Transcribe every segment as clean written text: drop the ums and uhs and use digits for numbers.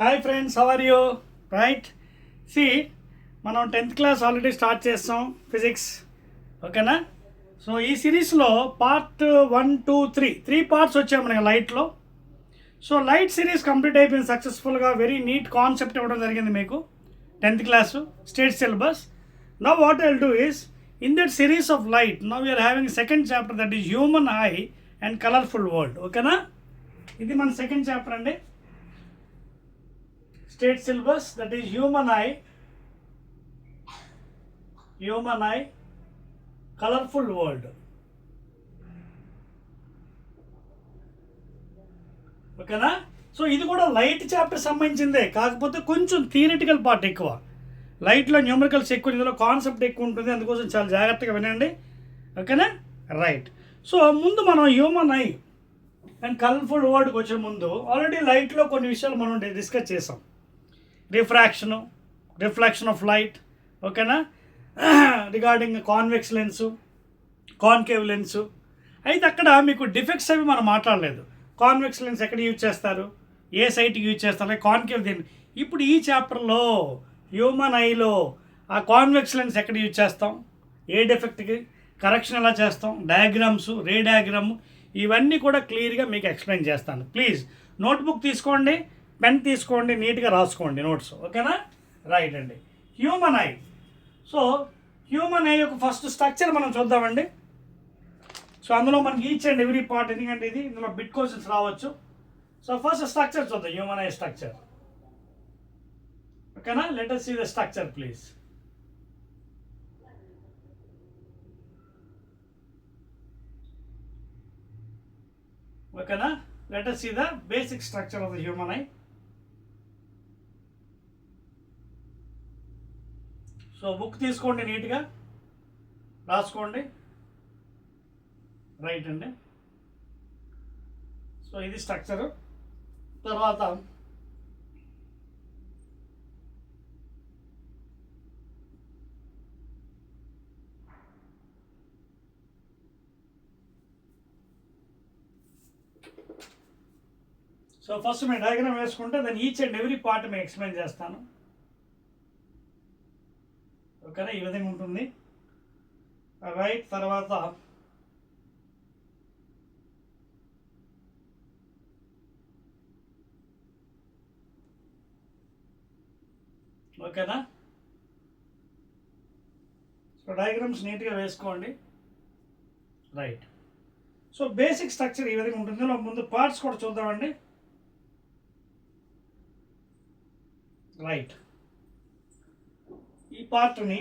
Hi friends, how are you? Right, సి మనం 10th class already start చేస్తాం physics, ఓకేనా? సో ఈ సిరీస్లో పార్ట్ 1, 2, 3 పార్ట్స్ వచ్చాయి మనకి లైట్లో. సో లైట్ సిరీస్ కంప్లీట్ అయిపోయింది సక్సెస్ఫుల్గా. వెరీ నీట్ కాన్సెప్ట్ ఇవ్వడం జరిగింది మీకు 10th class state syllabus. Now what I will do is, in that series of light now we are having second chapter, that is human eye and colourful world, ఓకేనా? ఇది మన second chapter అండి, state syllabus, that is human eye colourful world, ఓకేనా? So ఇది కూడా light chapter సంబంధించిందే, కాకపోతే కొంచెం థియరిటికల్ పార్ట్ ఎక్కువ. లైట్లో న్యూమరికల్స్ ఎక్కువ, ఇందులో కాన్సెప్ట్ ఎక్కువ ఉంటుంది, అందుకోసం చాలా జాగ్రత్తగా వినండి, ఓకేనా? రైట్. సో ముందు మనం హ్యూమన్ ఐ అండ్ కలర్ఫుల్ వరల్డ్కి వచ్చే ముందు ఆల్రెడీ లైట్లో కొన్ని విషయాలు మనం డిస్కస్ చేసాం. రిఫ్రాక్షన్ ఆఫ్ లైట్, ఓకేనా? Regarding convex lens, concave lens. అయితే అక్కడ మీకు డిఫెక్ట్స్ అవి మనం మాట్లాడలేదు. కాన్వెక్స్ లెన్స్ ఎక్కడ యూజ్ చేస్తారు, ఏ సైట్కి యూజ్ చేస్తారు, కాన్కేవ్ దీన్ని. ఇప్పుడు ఈ చాప్టర్లో హ్యూమన్ ఐలో ఆ కాన్వెక్స్ లెన్స్ ఎక్కడ యూజ్ చేస్తాం, ఏ డిఫెక్ట్కి కరెక్షన్ ఎలా చేస్తాం, డయాగ్రామ్స్, రే డయాగ్రామ్, ఇవన్నీ కూడా క్లియర్గా మీకు ఎక్స్ప్లెయిన్ చేస్తాను. ప్లీజ్ నోట్బుక్ తీసుకోండి, పెన్ తీసుకోండి, నీట్గా రాసుకోండి నోట్స్, ఓకేనా? రైట్ అండి. Human I. So human I యొక్క ఫస్ట్ స్ట్రక్చర్ మనం చూద్దామండి. సో అందులో మనకి ఈచ్ అండ్ ఎవ్రీ పార్ట్, ఎందుకంటే ఇది ఇందులో బిట్ క్వశ్చన్స్ రావచ్చు. సో ఫస్ట్ స్ట్రక్చర్ చూద్దాం, హ్యూమన్ ఐ స్ట్రక్చర్, ఓకేనా? Let us see the structure please. ఓకేనా? let us see the basic structure of the human eye. So book తీసుకోండి, నీట్గా రాసుకోండి. రైట్ అండి. సో ఇది స్ట్రక్చరు. తర్వాత సో ఫస్ట్ మేము డయాగ్రామ్ వేసుకుంటే దాన్ని ఈచ్ అండ్ ఎవ్రీ పార్ట్ మేము ఎక్స్ప్లెయిన్ చేస్తాను, ఓకేనా? ఈ విధంగా ఉంటుంది. రైట్. తర్వాత ఓకేనా? సో డయాగ్రామ్స్ నీట్గా వేసుకోండి. రైట్. సో బేసిక్ స్ట్రక్చర్ ఈ విధంగా ఉంటుంది. ముందు పార్ట్స్ కూడా చూద్దామండి. రైట్. ఈ పార్ట్ని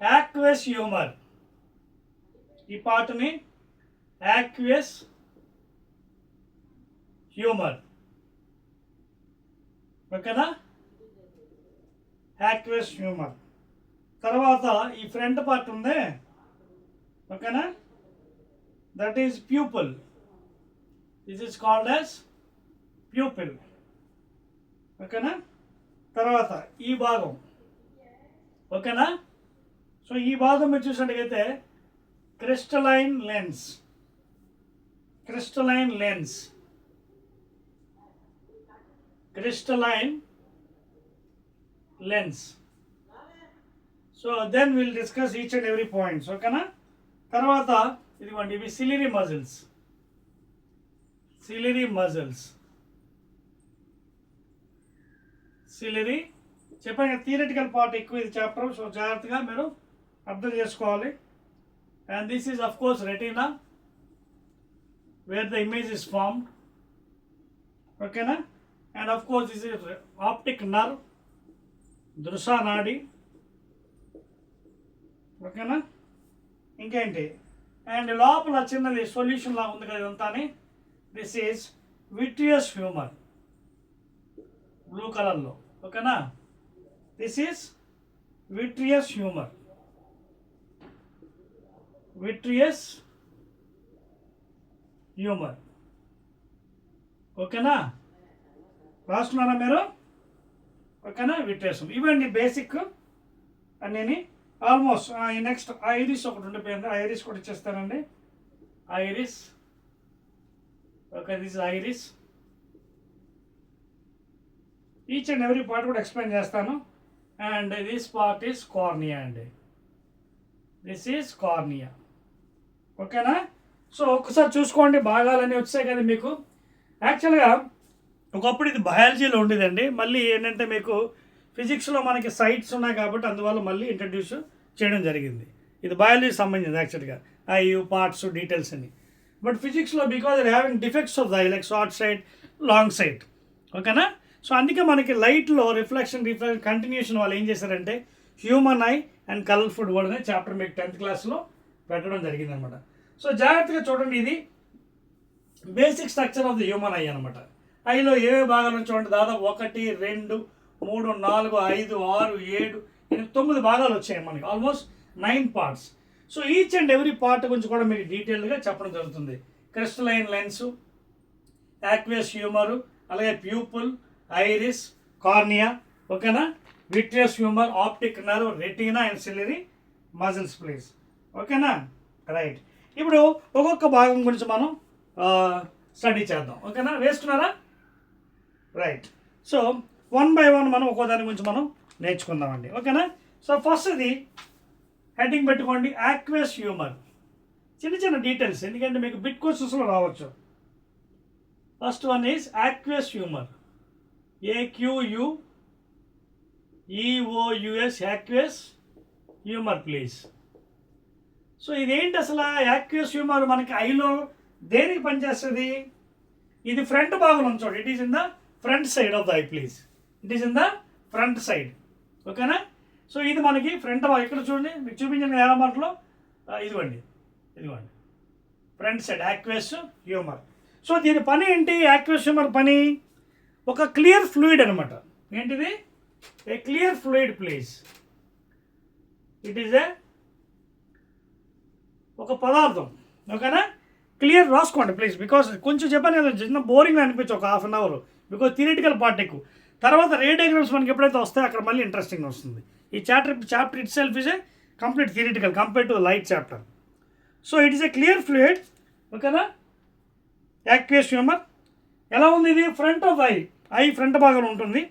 యాక్వస్ హ్యూమర్, ఈ పార్ట్ని యాక్వస్ హ్యూమర్, ఓకేనా? Aqueous humour. తర్వాత ఈ ఫ్రంట్ పార్ట్ ఉంది, ఓకేనా? That is pupil. This is called as pupil, ఓకేనా? తర్వాత ఈ భాగం, ఓకేనా? సో ఈ భాగం మీరు చూసినట్టుగైతే crystalline lens, crystalline lens, crystalline lens. So then will discuss each and every points, ఓకేనా? తర్వాత ఇదిగోండి, ఇవి సిలిరీ మజిల్స్, సిలిరీ మజిల్స్, సిలిరీ. చెప్పండి, థియరిటికల్ పార్ట్ ఎక్కువ ఇది చాప్టర్, సో జాగ్రత్తగా మీరు అర్థం చేసుకోవాలి. And this is of course retina, where the image is formed, ఓకేనా? And of course this is optic nerve, దృశ్య నాడి, ఓకేనా? ఇంకేంటి, అండ్ లోపల చిన్నది సొల్యూషన్ లాగా ఉంది కదా ఇదంతా. This is vitreous humour, blue కలర్లో, ఓకేనా? This is vitreous humour, vitreous humour, ఓకేనా? రాస్తున్నారా మీరు? ఓకేనా? విట్రియస్. ఇవండి బేసిక్ అన్నీ. ఆల్మోస్ట్ నెక్స్ట్ ఐరిస్ ఒకటి ఉండిపోయింది, ఐరిస్ కూడా ఇచ్చేస్తానండి. Iris, okay, this is iris. Each and every part కూడా ఎక్స్ప్లెయిన్ చేస్తాను. And this part is cornea అండి, దిస్ ఈజ్ కార్నియా. ఓకేనా? సో ఒక్కసారి చూసుకోండి, భాగాలన్నీ వచ్చాయి కదా మీకు. యాక్చువల్గా ఒకప్పుడు ఇది బయాలజీలో ఉండేదండి, మళ్ళీ ఏంటంటే మీకు ఫిజిక్స్లో మనకి సైట్స్ ఉన్నాయి కాబట్టి అందువల్ల మళ్ళీ ఇంట్రడ్యూస్ చేయడం జరిగింది. ఇది బయాలజీకి సంబంధించింది యాక్చువల్గా, పార్ట్స్ డీటెయిల్స్ అని. బట్ ఫిజిక్స్లో because they having defects of the eye like short sight, long sight. ఓకేనా? సో అందుకే మనకి లైట్లో రిఫ్లెక్షన్ కంటిన్యూషన్ వాళ్ళు ఏం చేశారంటే human eye and colourful world అనే చాప్టర్ మీకు 10th క్లాస్లో పెట్టడం జరిగింది అనమాట. సో జాగ్రత్తగా చూడండి, ఇది basic structure of the human I అనమాట. ఐలో ఏవే భాగాలు చూడండి, దాదాపు 1, 2, 3, 4, 5, 6, 7, 8, 9 భాగాలు వచ్చాయి మనకి, almost 9 parts. So each and every part గురించి కూడా మీకు డీటెయిల్గా చెప్పడం జరుగుతుంది. క్రిస్టలైన్ లెన్స్, యాక్వియస్ హ్యూమరు, అలాగే ప్యూపుల్, ఐరిస్, కార్నియా. ఓకేనా? Vitreous humour, optic nerve, retina and ciliary muscles please. ఓకేనా? రైట్. ఇప్పుడు ఒక్కొక్క భాగం గురించి మనం స్టడీ చేద్దాం. ఓకేనా? వేసుకున్నారా? రైట్. సో 1 by 1 మనం ఒక్కో దాని గురించి మనం నేర్చుకుందామండి. ఓకేనా? సో ఫస్ట్ ఇది హెడ్డింగ్ పెట్టుకోండి, యాక్వియస్ హ్యూమర్. చిన్న చిన్న డీటెయిల్స్, ఎందుకంటే మీకు బిట్ క్వశ్చన్స్లో రావచ్చు. First one is aqueous humour, AQUEOUS, aqueous humour please. So ఇదేంటి అసలు యాక్వియస్ హ్యూమర్? మనకి ఐలో దేనికి పనిచేస్తుంది? ఇది ఫ్రంట్ భాగం ఉంచండి, it is in the front side of the eye please, it is in the front side. ఓకేనా? సో ఇది మనకి ఫ్రంట్ భాగం. ఇక్కడ చూడండి, మీకు చూపించిన ఎలా మార్కులో ఇదిగోండి front side aqueous humour. So దీని పని ఏంటి? యాక్వియస్ హ్యూమర్ పని ఒక క్లియర్ ఫ్లూయిడ్ అనమాట. ఏంటిది? ఏ clear fluid please. It is ఒక పదార్థం. ఓకేనా? క్లియర్ రాసుకోండి ప్లీజ్, బికాస్ కొంచెం చెప్పాను కదా, చిన్న బోరింగ్ అనిపించు ఒక 1/2 hour, బికాజ్ థియరిటికల్ పార్ట్ ఎక్కువ. తర్వాత రే డయాగ్రామ్స్ మనకి ఎప్పుడైతే వస్తాయో అక్కడ మళ్ళీ ఇంట్రెస్టింగ్ వస్తుంది. ఈ chapter it self is a complete theoretical compare to light chapter. So it is a clear fluid. ఓకేనా? యాక్వియస్ హ్యూమర్ ఎలా ఉంది? ఇది ఫ్రంట్ ఆఫ్ ఐ ఫ్రంట్ భాగంలో ఉంటుంది.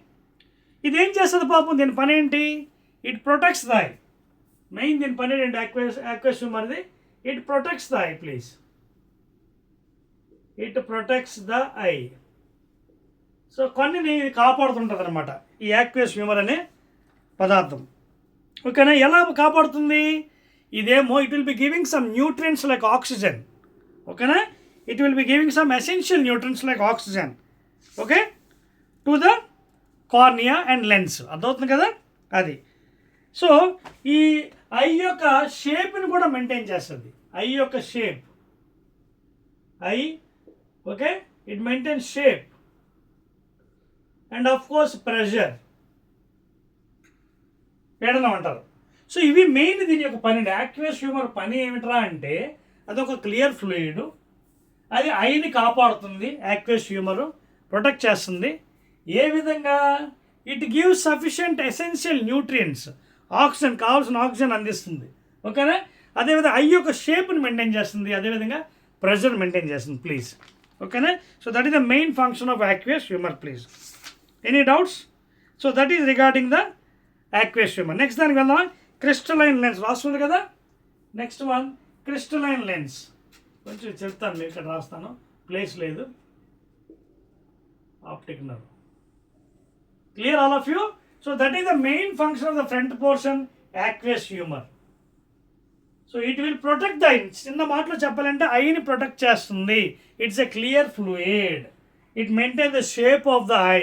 ఇది ఏం చేస్తుంది పాపం? దీని పని ఏంటి? It protects the eye. Main దీని పని ఏంటి? యాక్వియస్ హ్యూమర్ది it protects the eye please, it protects the eye. So కొన్ని కాపాడుతుంటుంది అనమాట ఈ యాక్వియస్ హ్యూమర్ అనే పదార్థం. ఓకేనా? ఎలా కాపాడుతుంది? ఇదేమో it will be giving some nutrients like oxygen. ఓకేనా? It will be giving some essential nutrients like oxygen, okay, to the cornea and lens. అర్థమవుతుంది కదా అది. సో ఈ ఐ యొక్క షేప్ని కూడా మెయింటైన్ చేస్తుంది. ఐ యొక్క shape, okay, it maintain shape and of course pressure, పీడనం అంటారు. సో ఇవి మెయిన్ దీని యొక్క పని. యాక్వియస్ హ్యూమర్ పని ఏమిట్రా అంటే అదొక క్లియర్ ఫ్లూయిడ్, అది ఐని కాపాడుతుంది. యాక్వియస్ హ్యూమరు ప్రొటెక్ట్ చేస్తుంది. ఏ విధంగా? It gives sufficient essential nutrients, oxygen, కావాల్సిన ఆక్సిజన్ అందిస్తుంది. ఓకేనా? అదేవిధంగా ఐ యొక్క షేప్ని మెయింటైన్ చేస్తుంది, అదేవిధంగా ప్రెషర్ మెయింటైన్ చేస్తుంది ప్లీజ్. ఓకేనా? So that is the main function of aqueous humour please. Any doubts? So that is regarding the aqueous humour. Next దానికి వెళ్దాం. క్రిస్టలైన్ లెన్స్ రాస్తుంది కదా. Next one crystalline lens. కొంచెం చెప్తాను, మీకు ఇక్కడ రాస్తాను, ప్లేస్ లేదు. Optic nerve. Clear all of you? So that is the main function of the front portion aqueous humour. So it will protect the I. చిన్న మాటలో చెప్పాలంటే ఐని ప్రొటెక్ట్ చేస్తుంది. It's a clear fluid, it maintain the shape of the eye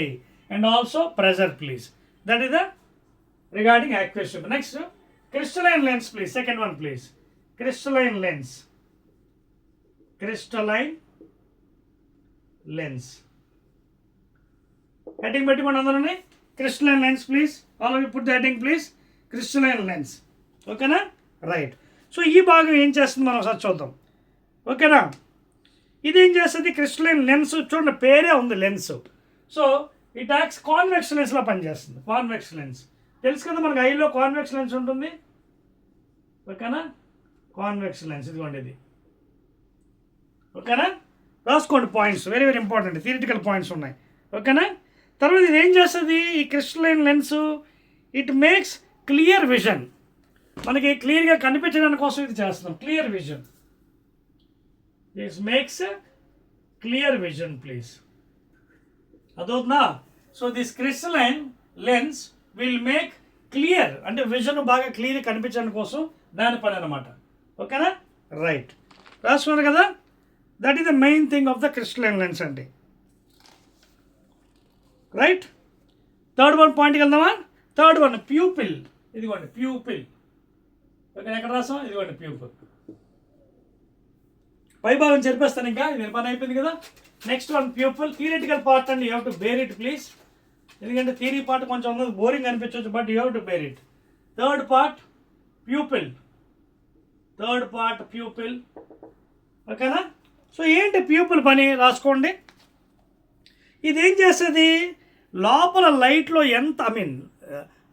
and also pressure please. That is the regarding aqueous humour. Next crystalline lens please. Second one please. Crystalline lens, crystalline lens. Heading పెట్టుకోండి అందరూ. Crystalline lens please. All of you put the heading please. Crystalline lens. ఓకేనా? Right. So ఈ భాగం ఏం చేస్తుంది మనం ఒకసారి చూద్దాం. ఓకేనా? ఇది ఏం చేస్తుంది? Crystalline lens. చూడండి పేరే ఉంది lens. So it acts convex లెన్స్లో పనిచేస్తుంది. కాన్వెక్స్ లెన్స్ తెలుసు కదా మనకి, ఐలో కాన్వెక్స్ లెన్స్ ఉంటుంది. ఓకేనా? కాన్వెక్స్ లెన్స్ ఇదిగోండి ఇది. ఓకేనా? రాసుకోండి points, very very important, theoretical points ఉన్నాయి. ఓకేనా? తర్వాత ఇది ఏం చేస్తుంది ఈ crystalline lens, it makes clear vision, మనకి క్లియర్గా కనిపించడానికి కోసం ఇది చేస్తున్నాం, clear vision. This makes clear vision please, అదవుతుందా? So this crystalline lens will make clear, అంటే విజన్ బాగా క్లియర్ కనిపించడం కోసం దాని పని అనమాట. ఓకేనా? రైట్, రాసుకున్నారు కదా. That is the main thing of the crystalline lens అండి. రైట్, థర్డ్ వన్ పాయింట్కి వెళ్దామా? Third one pupil. ఇదిగోండి ప్యూపిల్. ఓకే, ఎక్కడ రాసాం? ఇదిగోండి ప్యూపిల్. పైభాగం చెరిపేస్తాను, ఇంకా ఇది పని అయిపోయింది కదా. Next one pupil, theoretical part అండి, you have to bear it please. ఎందుకంటే థియరీ పార్ట్ కొంచెం ఉన్నది బోరింగ్ అనిపించవచ్చు, but you have to bear it. Third part pupil, third part pupil. ఓకేనా? సో ఏంటి ప్యూపిల్ పని రాసుకోండి. ఇది ఏం చేస్తుంది, లోపల లైట్లో ఎంత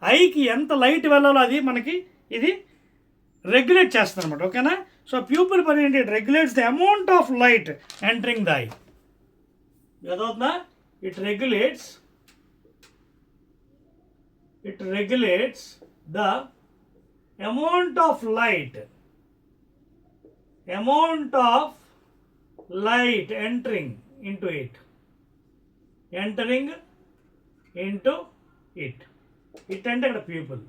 ఐకి ఎంత లైట్ వెళ్ళాలో అది మనకి ఇది రెగ్యులేట్ చేస్తుంది అనమాట. ఓకేనా? సో ప్యూపిల్ పని ఏంటి, it regulates the amount of light entering the eye. ఏదవుతుందా? It regulates the amount of light entering into it. It అంటే ఇక్కడ ప్యూపిల్.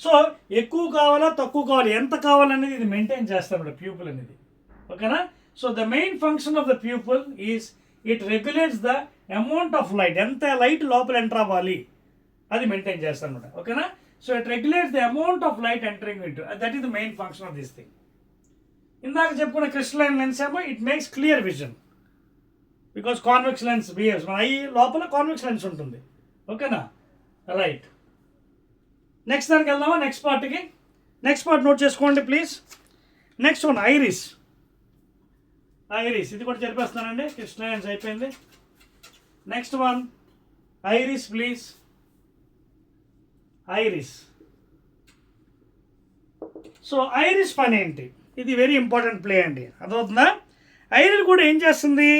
సో ఎక్కువ కావాలా తక్కువ కావాలి, ఎంత కావాలనేది ఇది మెయింటైన్ చేస్తాం ప్యూపిల్ అనేది. ఓకేనా? So the main function of the pupil is it regulates the amount of light, ఎంత లైట్ లోపల ఎంటర్ అవ్వాలి అది మెయింటైన్ చేస్తాం అనమాట. ఓకేనా? So it regulates the amount of light entering into, that is the main function of this thing. ఇందాక చెప్పుకున్న crystalline lens ఏమో it makes clear vision, because convex lens behaves, మన ఐ లోపల కాన్వెక్స్ లెన్స్ ఉంటుంది. ఓకేనా? రైట్, నెక్స్ట్ దానికి వెళ్దామా? Next పార్ట్కి. నెక్స్ట్ పార్ట్ నోట్ చేసుకోండి ప్లీజ్. Next one iris. ఇది కూడా చెప్పేస్తానండి, క్రిస్టలైన్స్ అయిపోయింది. Next one iris please. So iris పని ఏంటి, ఇది వెరీ ఇంపార్టెంట్ ప్లే అండి, అదవుతుందా? ఐరిస్ కూడా ఏం చేస్తుంది,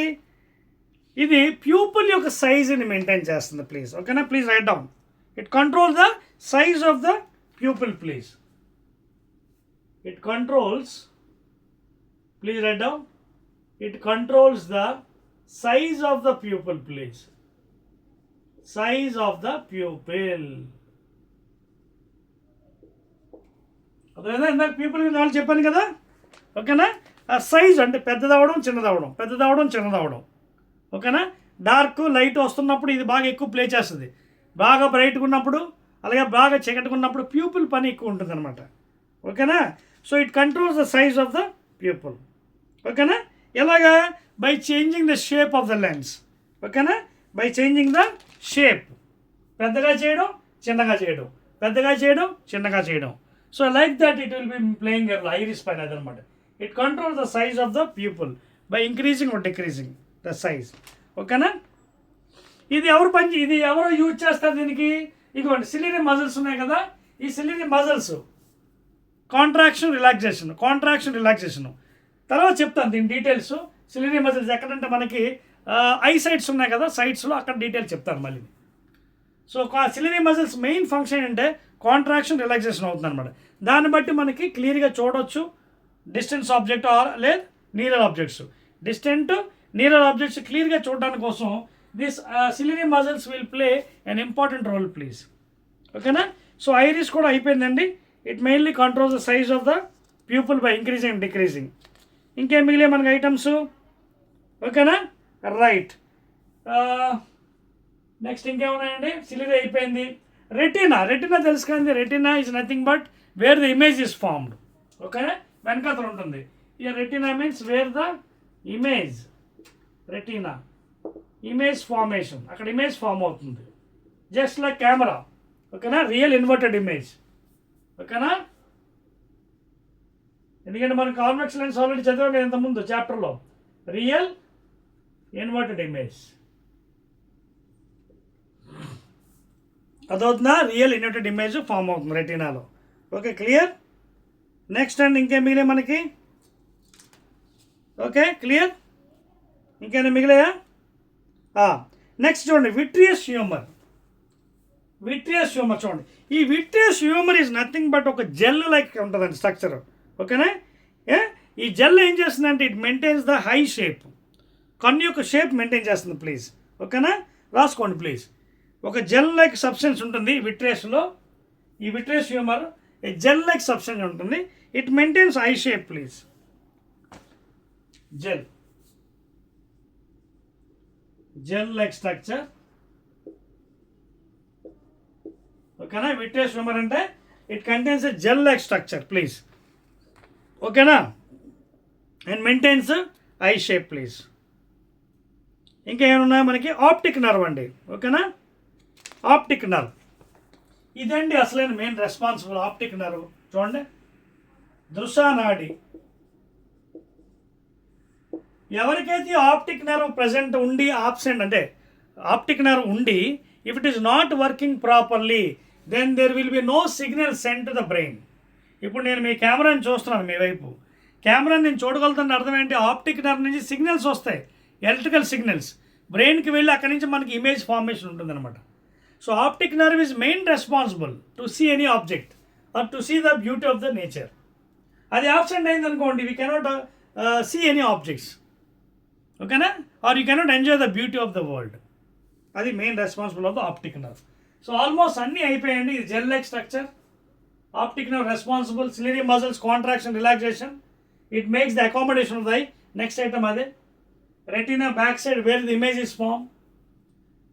ఇది ప్యూపిల్ యొక్క సైజుని మెయింటైన్ చేస్తుంది ప్లీజ్. ఓకేనా? Please right down. It control the size of the pupil please. Please write down. It controls the size of the pupil please. Size of the pupil. అదేనా ఇందాక ప్యూపిల్ వాళ్ళు చెప్పాను కదా. ఓకేనా? ఆ సైజ్ అంటే పెద్దదవడం చిన్నదవడం. ఓకేనా? డార్క్ లైట్ వస్తున్నప్పుడు ఇది బాగా ఎక్కువ ప్లే చేస్తుంది, బాగా బ్రైట్గా ఉన్నప్పుడు అలాగే బాగా చీకటిగా ఉన్నప్పుడు ప్యూపిల్ పని ఎక్కువ ఉంటుంది అనమాట. ఓకేనా? So it controls the size of the pupil. ఓకేనా? ఎలాగా? By changing the shape of the lens. ఓకేనా? బై చేంజింగ్ ద షేప్, పెద్దగా చేయడం చిన్నగా చేయడం. So like that it will be playing iris పైన అదనమాట. It controls the size of the pupil by increasing or decreasing the size. ఓకేనా? ఇది ఎవరు యూజ్ చేస్తారు దీనికి? ఇదిగోండి సిలియరీ మజిల్స్ ఉన్నాయి కదా, ఈ సిలియరీ మజిల్స్ కాంట్రాక్షన్ రిలాక్సేషన్ తర్వాత చెప్తాను దీని డీటెయిల్స్. సిలియరీ మజిల్స్ ఎక్కడంటే మనకి ఐ సైట్స్ ఉన్నాయి కదా, సైట్స్లో అక్కడ డీటెయిల్స్ చెప్తాను మళ్ళీ. So ciliary muscles main function అంటే కాంట్రాక్షన్ రిలాక్సేషన్ అవుతుంది అనమాట. దాన్ని బట్టి మనకి క్లియర్గా చూడవచ్చు డిస్టెన్స్ ఆబ్జెక్ట్ లేదు నియర్ ఆబ్జెక్ట్స్. నియర్ ఆబ్జెక్ట్స్ క్లియర్గా చూడడానికి కోసం this ciliary muscles will play an important role please. ఓకేనా? సో ఐరిస్ కూడా అయిపోయిందండి. It mainly controls the size of the pupil by increasing and decreasing. ఇంకేం మిగిలే మనకి ఐటమ్స్? ఓకేనా? రైట్, నెక్స్ట్ ఇంకేమున్నాయండి? సిలియరీ అయిపోయింది. రెటీనా తెలుసు కానీ retina is nothing but where the image is formed. ఓకేనా? వెనకాతలు ఉంటుంది. ఇక retina means wear the image formation, అక్కడ ఇమేజ్ ఫామ్ అవుతుంది జస్ట్ లైక్ కెమెరా. ఓకేనా? Real inverted image. ఓకేనా? ఎందుకంటే మనం కాన్వెక్స్ లెన్స్ ఆల్రెడీ చదివాం కదా ఇంతకుముందు చాప్టర్లో, రియల్ ఇన్వర్టెడ్ ఇమేజ్. అదవుతుందా? రియల్ ఇన్వర్టెడ్ ఇమేజ్ ఫామ్ అవుతుంది రెటీనాలో. Okay, clear? నెక్స్ట్ అండ్ ఇంకేం మిగిలే మనకి? Okay, clear? ఇంకేమైనా మిగిలాయా? నెక్స్ట్ చూడండి, విట్రియస్ హ్యూమర్. విట్రియస్ హ్యూమర్ చూడండి. ఈ vitreous humour is nothing but ఒక జెల్ లైక్ ఉంటుందండి స్ట్రక్చర్. ఓకేనా? ఈ జెల్ ఏం చేస్తుందంటే it maintains the eye shape, కన్ను యొక్క షేప్ మెయింటైన్ చేస్తుంది. ప్లీజ్ ఓకేనా, రాసుకోండి ప్లీజ్. ఒక జెల్ లైక్ సబ్స్టెన్స్ ఉంటుంది విట్రియస్లో. ఈ vitreous humour a gel like substance ఉంటుంది. It maintains eye shape please. Gel like structure. ఓకేనా? విట్రియస్ హ్యూమర్ అంటే it contains a gel like structure please. ఓకేనా? And maintains eye shape please. ఇంకా ఏమున్నాయి మనకి? ఆప్టిక్ నర్వ్ అండి. ఓకేనా? ఆప్టిక్ నర్వ్ ఇదండి అసలైన మెయిన్ రెస్పాన్సిబుల్. ఆప్టిక్ నర్వ్ చూడండి, దృశ్యనాడి. ఎవరికైతే ఆప్టిక్ నర్వ్ ప్రజెంట్ ఉండి ఆబ్సెంట్ అంటే ఆప్టిక్ నర్వ్ ఉండి if it is not working properly then there will be no signal send to the brain. ఇప్పుడు నేను మీ కెమెరాని చూస్తున్నాను, మీ వైపు కెమెరాని నేను చూడగలుగుతాను. అర్థం ఏంటి? ఆప్టిక్ నర్వ్ నుంచి సిగ్నల్స్ వస్తాయి, ఎలక్ట్రికల్ సిగ్నల్స్ బ్రెయిన్కి వెళ్ళి అక్కడి నుంచి మనకి ఇమేజ్ ఫార్మేషన్ ఉంటుందన్నమాట. So optic nerve is main responsible to see any object or to see the beauty of the nature. అది ఆబ్సెంట్ అయిందనుకోండి, we cannot see any objects. ఓకేనా? Or you cannot enjoy the beauty of the world. అది main responsible of the optic nerve. So almost అన్నీ అయిపోయాయండి. ఇది gel like structure. Optic nerve responsible ciliary muscles contraction relaxation. It makes the accommodation of the eye. Next item అదే retina back side where the image is form.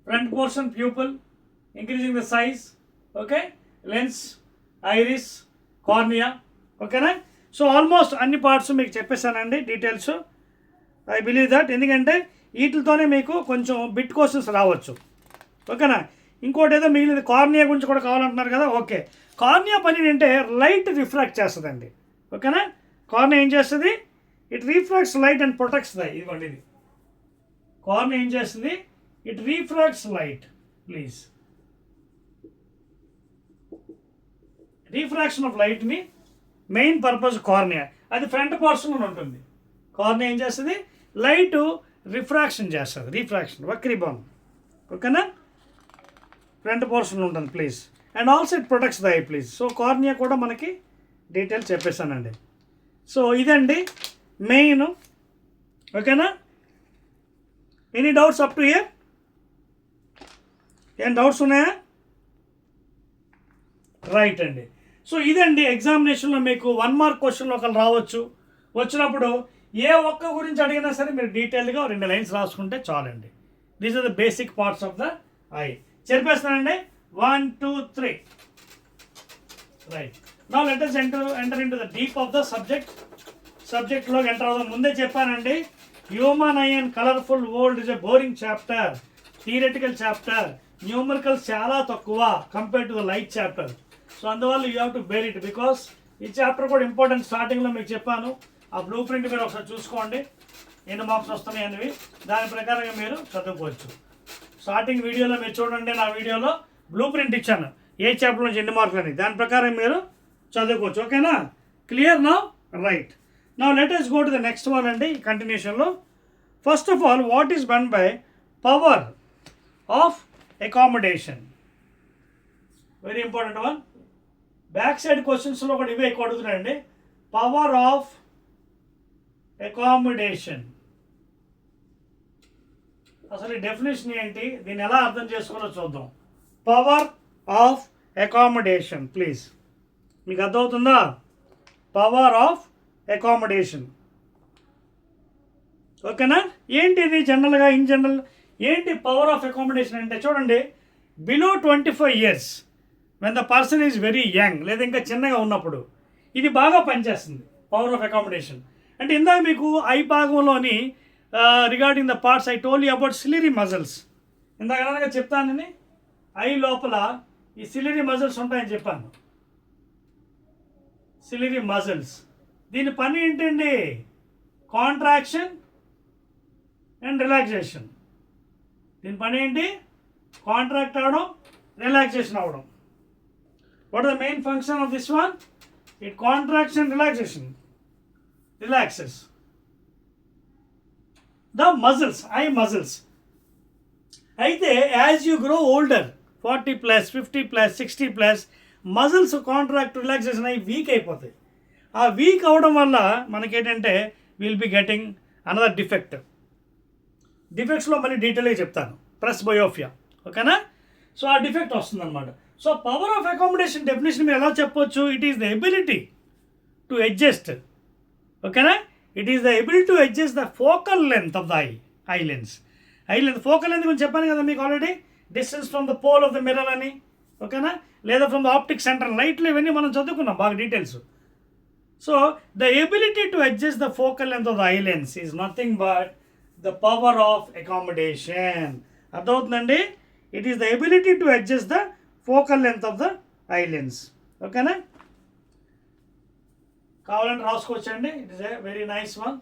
Front portion pupil increasing the size. Okay, lens, iris, cornea. ఓకేనా? So almost అన్ని parts మీకు చెప్పేశానండి details. I believe that. ఎందుకంటే వీటితోనే మీకు కొంచెం bit questions రావచ్చు. ఓకేనా? ఇంకోటి ఏదో మిగిలింది కార్నియా గురించి కూడా కావాలంటున్నారు కదా. ఓకే, కార్నియా పని ఏంటంటే లైట్ రిఫ్రాక్ట్ చేస్తుందండి. ఓకేనా? కార్నియా ఏం చేస్తుంది? It refracts light and protects the. ఇదిగోండి, ఇది కార్నియా ఏం చేస్తుంది? It refracts light please. Refraction of లైట్ని మెయిన్ పర్పస్ కార్నియా. అది ఫ్రంట్ పోర్షన్లో ఉంటుంది. కార్నియా ఏం చేస్తుంది? లైట్ రిఫ్రాక్షన్ చేస్తుంది. రిఫ్రాక్షన్ వక్రీభవనం. ఓకేనా? ఫ్రంట్ పోర్షన్లో ఉంటుంది please. And also it protects the eye please. So cornea కూడా మనకి డీటెయిల్స్ చెప్పేశానండి. సో ఇదండి మెయిన్. ఓకేనా? Any doubts up to here? ఏం డౌట్స్ ఉన్నాయా? రైట్ అండి. సో ఇదండి ఎగ్జామినేషన్లో మీకు 1 మార్క్ క్వశ్చన్లో ఒకరు రావచ్చు. వచ్చినప్పుడు ఏ ఒక్క గురించి అడిగినా సరే మీరు డీటెయిల్గా 2 లైన్స్ రాసుకుంటే చాలండి. These are the basic parts of the eye. చెప్పేస్తానండి. 1, 2, 3. Right. Now let us enter into the deep of the subject. సబ్జెక్ట్లోకి ఎంటర్ అవుదాం. ముందే చెప్పానండి, human eye and colourful world is a boring chapter, theoretical chapter. Numericals చాలా తక్కువ compare to the light chapter. So అందువల్ల you have to bear it because ఈ chapter కూడా important. స్టార్టింగ్లో మీకు చెప్పాను, ఆ బ్లూ ప్రింట్ మీరు ఒకసారి చూసుకోండి ఎన్ని మార్క్స్ వస్తున్నాయి అనేవి. దాని ప్రకారంగా మీరు చదువుకోవచ్చు. స్టార్టింగ్ వీడియోలో మీరు చూడండి, నా వీడియోలో బ్లూ ప్రింట్ ఇచ్చాను ఏ చాప్టర్ నుంచి ఎన్ని మార్కులు అని. దాని ప్రకారం మీరు చదువుకోవచ్చు. ఓకేనా? Clear now? Right. Now let us go to the next one అండి. కంటిన్యూషన్లో first of all what is meant by power of accommodation? Very important one. Back side క్వశ్చన్స్లో కూడా ఇవే ఎక్కువ అడుగుతున్నాయండి. పవర్ ఆఫ్ అకామిడేషన్ అసలు ఈ డెఫినేషన్ ఏంటి, దీన్ని ఎలా అర్థం చేసుకోవాలో చూద్దాం. Power of accommodation please. మీకు అర్థమవుతుందా? Power of accommodation. ఓకేనా? ఏంటి ఇది జనరల్గా, ఇన్ జనరల్ ఏంటి పవర్ ఆఫ్ అకామిడేషన్ అంటే? చూడండి, below 25 years when the person is very young, లేదా ఇంకా చిన్నగా ఉన్నప్పుడు ఇది బాగా పనిచేస్తుంది పవర్ ఆఫ్ అకామిడేషన్. అంటే ఇందాక మీకు ఐ భాగంలోని regarding the parts I told you about ciliary muscles. ఇందాక అనగా చెప్తానని ఐ లోపల ఈ సిలియరీ మజిల్స్ ఉంటాయని చెప్పాను. సిలియరీ మజిల్స్, దీని పని ఏంటండి? Contraction and relaxation. దీని పని ఏంటి? కాంట్రాక్ట్ అవ్వడం, రిలాక్సేషన్ అవ్వడం. What are the main function of this one? It contracts and relaxation. Relaxes the muscles, eye muscles. అయితే as you grow older, 40+, 50+, 60+, muscles contract relaxation అయ్యి వీక్ అయిపోతాయి. ఆ వీక్ అవడం వల్ల మనకేంటంటే will be getting another defect. డిఫెక్ట్స్లో మళ్ళీ డీటెయిల్గా చెప్తాను. ప్రెస్బయోపియా, ఓకేనా? సో ఆ డిఫెక్ట్ వస్తుందన్నమాట. So power of accommodation definition మీరు ఎలా చెప్పొచ్చు? It is the ability to adjust, ఓకేనా? It is the ability to adjust the focal length of the eye lens. Eye length, focal length గురించి చెప్పాను కదా మీకు already. Distance from the pole of the mirror అని, ఓకేనా? లేదా from the optic centre, లైట్లు ఇవన్నీ మనం చదువుకున్నాం బాగా details. So the ability to adjust the focal length of the eye lens is nothing but the power of accommodation. అర్థమవుతుందండి? It is the ability to adjust the focal length of the eye lens, ఓకేనా? కావాలంటే రాసుకోవచ్చండి. It is a very nice one.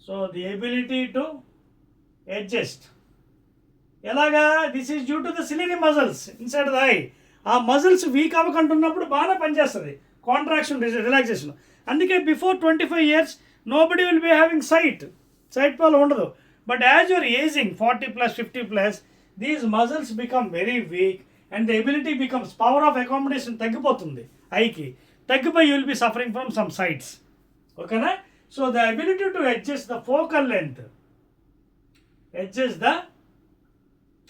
So the ability to adjust ఎలాగా? This is due to the ciliary muscles inside the eye. ఆ muscles weak అవ్వకుంటున్నప్పుడు బాగా పనిచేస్తుంది contraction, relaxation. అందుకే before 25 years nobody will be having sight problem ఉండదు. But as your ageing 40+, 50+, these muscles become very weak and the ability becomes, power of accommodation తగ్గిపోతుంది ఐకి. తగ్గిపోయి you will be suffering from some sights, ఓకేనా? So the ability to adjust the focal length, adjust the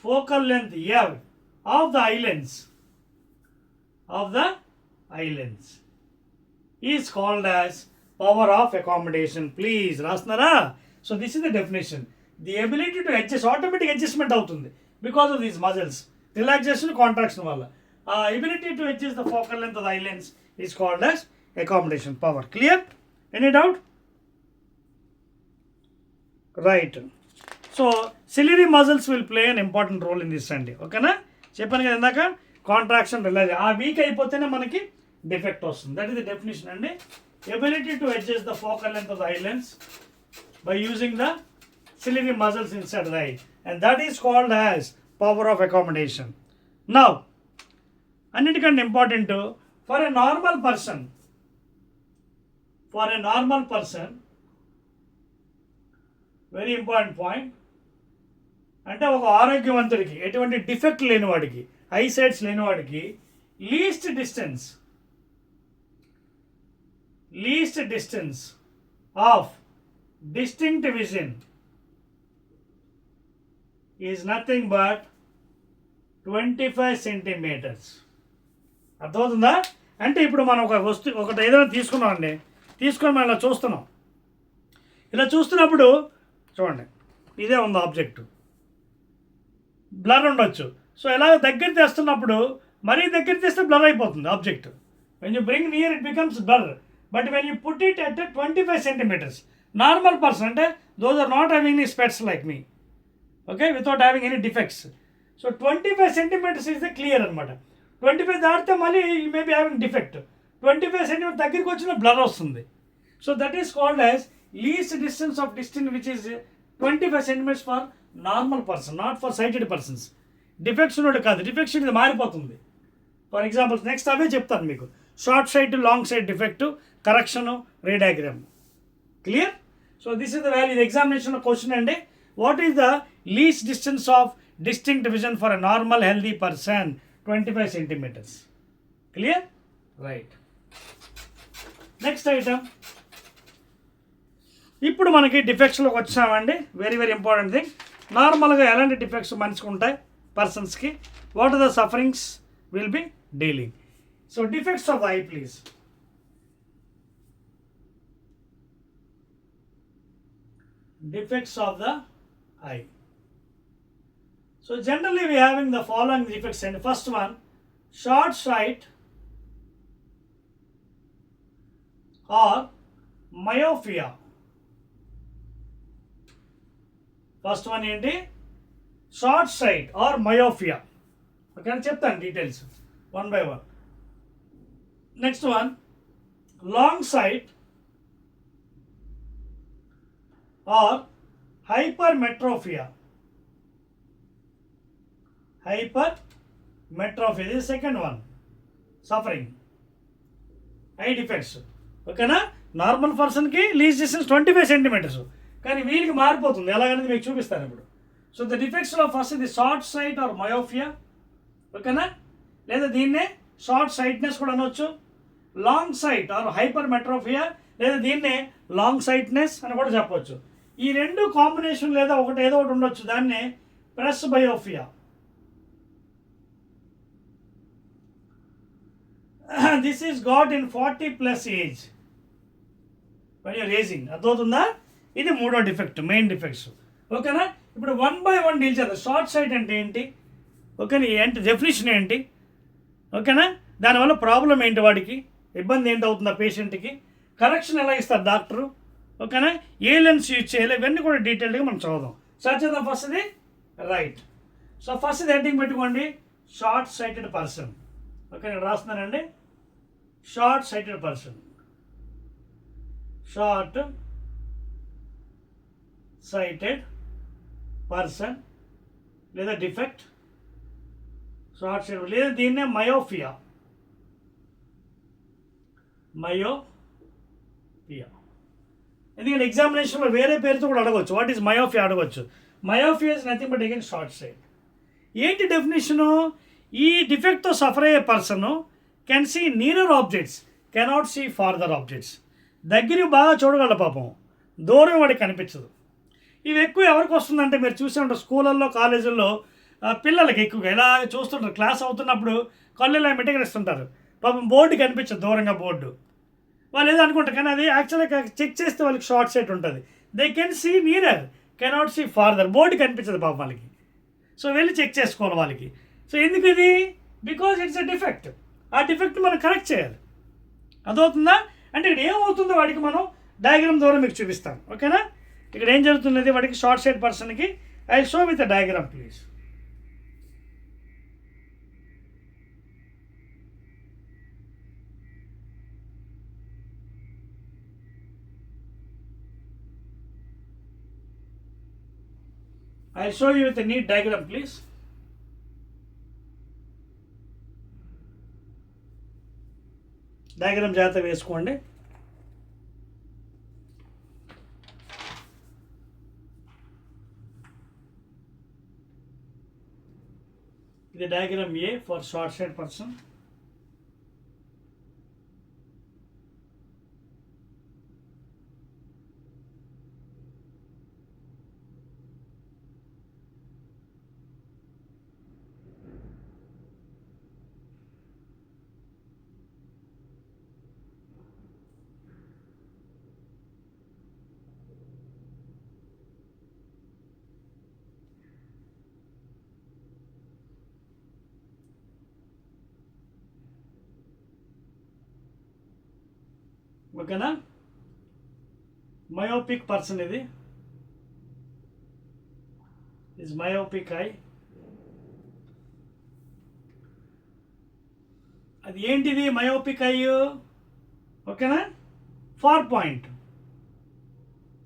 focal length F of the eye lens is called as power of accommodation. Please rasnara. So this is the definition. The ability to adjust, automatic adjustment avutundi because of these muscles, relaxation, contraction valla. Ability to adjust the focal length of the eye lens is called as accommodation power. Clear? Any doubt? Right. So ciliary muscles will play an important role in this అండి, ఓకేనా? చెప్పాను కదా ఇందాక, contraction relax, ఆ weak అయిపోతేనే మనకి defect వస్తుంది. That is the definition అండి. Ability to adjust the focal length of the eye lens by using the ciliary muscles inside the eye, and that is called as power of accommodation. Now అన్నిటికంటే important, for a normal person, very important point, అంటే ఒక ఆరోగ్యవంతుడికి, ఎటువంటి defect లేనివాడికి, eyesights లేనివాడికి least distance of distinct vision is nothing but 25 centimeters. అర్థమవుతుందా? అంటే ఇప్పుడు మనం ఒకటి ఏదైనా తీసుకున్నామండి, తీసుకొని మనం ఇలా చూస్తున్నాం. ఇలా చూస్తున్నప్పుడు చూడండి, ఇదే ఉంది ఆబ్జెక్టు, బ్లర్ ఉండొచ్చు. సో ఎలా దగ్గర తెస్తున్నప్పుడు, మరీ దగ్గర తెస్తే బ్లర్ అయిపోతుంది object. When you bring near it becomes blur. But when you put it at 25 centimeters, normal person, అంటే those are not having any specs like me, okay, without having any defects. So 25 centimeters is the clear అనమాట. 25 దాటితే మళ్ళీ you may be having defect. 25 centimeters దగ్గరికి వచ్చిన blur వస్తుంది. So that is called as least distance of distinct, which is 25 centimeters for normal person, not for sighted persons. Defects ఉన్నట్టు కాదు, defects ఇది మారిపోతుంది. ఫర్ ఎగ్జాంపుల్ నెక్స్ట్ అవే చెప్తాను మీకు. Short sight, long sight defect, correction, ray diagram. Clear? So this is the value. ఇది examination question అండి. What is the least distance of distinct vision for a normal healthy person? 25 centimeters. Clear? Right. Next item. ఇప్పుడు మనకి డిఫెక్ట్స్లోకి వచ్చామండి. Very very important thing. నార్మల్గా ఎలాంటి డిఫెక్ట్స్ మనిషికి ఉంటాయి పర్సన్స్కి? What are the sufferings will be dealing? So defects of the eye please. Defects of the eye. So generally we having the following defects, and first one, short sight or myopia. First one ఏంటి? Short sight or myopia. Okay, చెప్తాను details one by one. Next one, long sight or hypermetropia. Hypermetropia is the second one. Suffering, eye defects. ఓకేనా? Normal పర్సన్కి least distance 25 centimeters, కానీ వీళ్ళకి మారిపోతుంది. ఎలాగనేది మీకు చూపిస్తాను ఇప్పుడు. సో ద డిఫెక్ట్స్లో ఫస్ట్ ఇది షార్ట్ సైట్ ఆర్ మయోఫియా, ఓకేనా, లేదా దీన్నే షార్ట్ సైట్నెస్ కూడా అనొచ్చు, లాంగ్ సైట్ ఆర్ హైపర్ మెట్రోఫియా, లేదా దీన్నే లాంగ్ సైట్నెస్ అని కూడా చెప్పవచ్చు. ఈ రెండు కాంబినేషన్ లేదా ఒకటి ఏదో ఒకటి ఉండొచ్చు, దాన్నే presbyopia. This is got in 40+ age when you're raising. అర్థమవుతుందా? ఇది మూడో డిఫెక్ట్, మెయిన్ డిఫెక్ట్స్, ఓకేనా. ఇప్పుడు 1 by 1 డీల్ చేద్దాం. షార్ట్ సైట్ అంటే ఏంటి, ఓకేనా, ఏంటి డెఫినేషన్ ఏంటి, ఓకేనా, దానివల్ల ప్రాబ్లం ఏంటి, వాడికి ఇబ్బంది ఏంటి అవుతుంది ఆ పేషెంట్కి, కరెక్షన్ ఎలా ఇస్తారు డాక్టరు, ఓకేనా, ఏ లెన్స్ యూజ్ చేయాలి, ఇవన్నీ కూడా డీటెయిల్డ్గా మనం చదువుదాం. స్టార్ట్ చేద్దాం. ఫస్ట్ది రైట్. సో ఫస్ట్ది హెడ్డింగ్ పెట్టుకోండి, షార్ట్ సైటెడ్ పర్సన్. ఓకే, నేను రాస్తున్నానండి, short sighted person, short sighted person లేదా డిఫెక్ట్, షార్ట్ సైటెడ్ లేదా దీన్నే మయోఫియా, మయోపియా. ఎందుకంటే ఎగ్జామినేషన్లో వేరే పేరుతో కూడా అడగవచ్చు, వాట్ ఈస్ మయోఫియా అడగవచ్చు. Myopia is nothing but again short sight. ఏంటి డెఫినేషను, ఈ డిఫెక్ట్తో సఫర్ అయ్యే person can see nearer objects, cannot see farther objects. దగ్గరికి బాగా చూడగలడు పాపం, దూరం వాడికి కనిపించదు. ఇవి ఎక్కువ ఎవరికి వస్తుందంటే మీరు చూసే ఉంటారు స్కూళ్ళల్లో కాలేజీల్లో పిల్లలకి ఎక్కువగా ఇలా చూస్తుంటారు, క్లాస్ అవుతున్నప్పుడు కళ్ళు ఇలా మిటకరిస్తుంటారు, పాపం బోర్డు కనిపించదు, దూరంగా బోర్డు, వాళ్ళు ఏదో అనుకుంటారు, కానీ అది యాక్చువల్గా చెక్ చేస్తే వాళ్ళకి షార్ట్ సైట్ ఉంటుంది. They can see nearer, cannot see farther, board కనిపించదు పాపం వాళ్ళకి. సో వెళ్ళి చెక్ చేసుకోవాలి వాళ్ళకి. సో ఎందుకు ఇది, బికాజ్ ఇట్స్ ఎ డిఫెక్ట్. ఆ డిఫెక్ట్ మనం కరెక్ట్ చేయాలి. అదవుతుందా అంటే ఇక్కడ ఏమవుతుందో వాడికి మనం డయాగ్రామ్ ద్వారా మీకు చూపిస్తాను, ఓకేనా. ఇక్కడ ఏం జరుగుతున్నది వాడికి షార్ట్ సైట్ పర్సన్కి, I show with the diagram please. I'll show you with a neat diagram, please. Diagram జాగ్రత్తగా వేసుకోండి. ఇది diagram a for short sight person. ఓకేనా, మయోపిక్ పర్సన్ ఇది ఇస్ మయోపిక్ ఐ. అది ఏంటిది మయోపిక్ ఐ, ఓకేనా, ఫార్ పాయింట్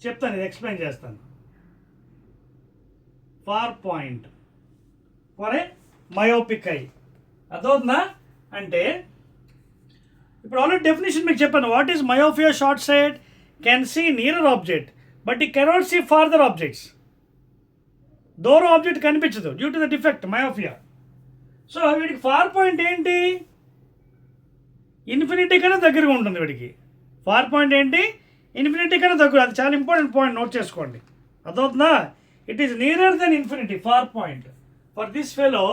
చెప్తాను, ఇది ఎక్స్ప్లెయిన్ చేస్తాను. Far point for a myopic eye, అదవుతుందా అంటే ఇప్పుడు ఆల్రెడీ డెఫినేషన్ మీకు చెప్పాను. What is myopia, short sight can see nearer object but ఈ కెనాట్ సీ ఫార్దర్ ఆబ్జెక్ట్స్. దూరం ఆబ్జెక్ట్ కనిపించదు due to the defect myopia. So వీడికి ఫార్ పాయింట్ ఏంటి, ఇన్ఫినిటీ కన్నా దగ్గరగా ఉంటుంది వీడికి. ఫార్ పాయింట్ ఏంటి, ఇన్ఫినిటీ కన్నా దగ్గర. అది చాలా ఇంపార్టెంట్ పాయింట్, నోట్ చేసుకోండి, అర్థవుతుందా. It is nearer than infinity, far point. For this fellow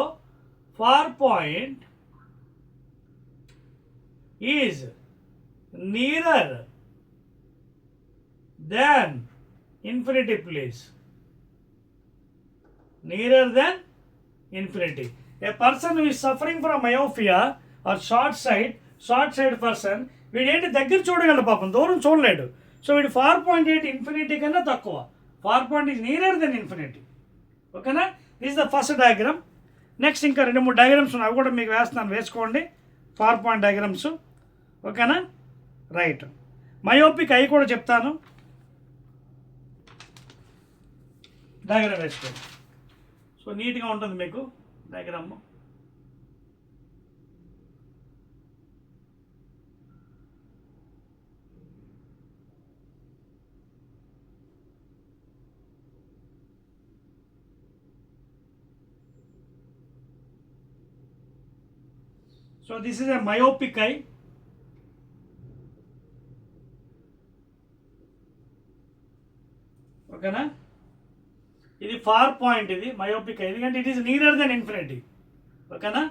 far point is nearer than infinity, please. Nearer than infinity. A person who is suffering from myopia or short sight person, వీడేంటి దగ్గర చూడగలడు పాపం, దూరం చూడలేడు. So వీడి far point ఏంటి, infinity కన్నా తక్కువ. Far point is nearer than infinity, ఓకేనా. This the first diagram. Next ఇంకా 2-3 డయాగ్రామ్స్ ఉన్నాయి, అవి కూడా మీకు వేస్తున్నాను, వేసుకోండి ఫార్ పాయింట్ డయాగ్రామ్స్, ఓకేనా. రైట్, మయోపిక్ ఐ కూడా చెప్తాను, డయాగ్రామ్ వేసుకోండి. సో నీట్గా ఉంటుంది మీకు diagram. So this is a myopic eye. ఓకేనా, ఇది ఫార్ పాయింట్, ఇది మయోపిక్ ఐ, ఎందుకంటే it is nearer than infinity. ఓకేనా,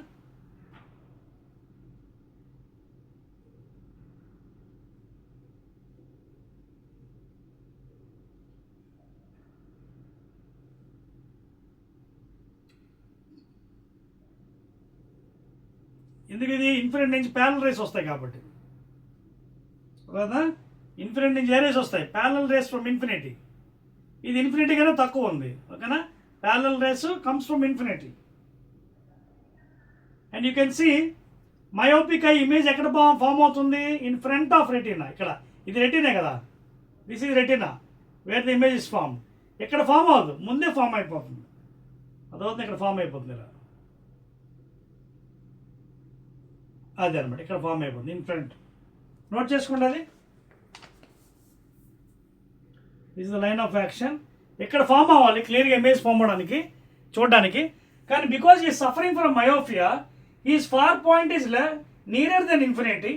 ఎందుకు ఇది ఇన్ఫినిటీ నుంచి ప్యారలల్ రేస్ వస్తాయి కాబట్టి కదా, ఇన్ఫినిటీ నుంచి ఏ రేస్ వస్తాయి, ప్యారలల్ రేస్ ఫ్రమ్ ఇన్ఫినిటీ. ఇది ఇన్ఫినిటీ కన్నా తక్కువ ఉంది. ఓకేనా, parallel rays comes from infinity. And you can see myopic eye image ఎక్కడ ఫామ్ అవుతుంది, ఇన్ ఫ్రంట్ ఆఫ్ రెటీనా. ఇక్కడ ఇది రెటీనే కదా, this is retina where the image is form. ఇక్కడ ఫామ్ అవ్వదు, ముందే ఫామ్ అయిపోతుంది. అదవుతుంది, ఇక్కడ ఫామ్ అయిపోతుంది ఇలా, అదే అనమాట, ఇక్కడ ఫామ్ అయిపోతుంది ఇన్ ఫ్రంట్. నోట్ చేసుకోండి, అది this the line of action. ఇక్కడ ఫామ్ అవ్వాలి క్లియర్గా ఇమేజ్ ఫామ్ అవ్వడానికి, చూడడానికి. కానీ బికాజ్ ఈ suffering from myopia, is far point is nearer than infinity.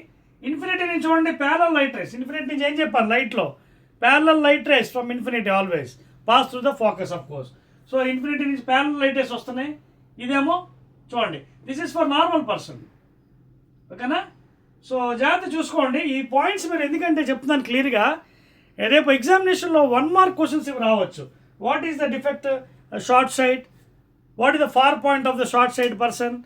Infinity నుంచి చూడండి ప్యారలల్ లైట్ రేస్, ఇన్ఫినిటీ నుంచి ఏం చెప్పాను లైట్లో, parallel light race from infinity always pass through the focus of course. So infinity నుంచి ప్యారలల్ లైట్ రేస్ వస్తున్నాయి. ఇదేమో చూడండి, this is for normal person. ఓకేనా, సో జాగ్రత్త చూసుకోండి ఈ పాయింట్స్. మీరు ఎందుకంటే చెప్తున్నాను క్లియర్గా, రేపు ఎగ్జామినేషన్లో 1 మార్క్ క్వశ్చన్స్ ఇవి రావచ్చు. What is the defect short sight, what is the far point of the short sight person,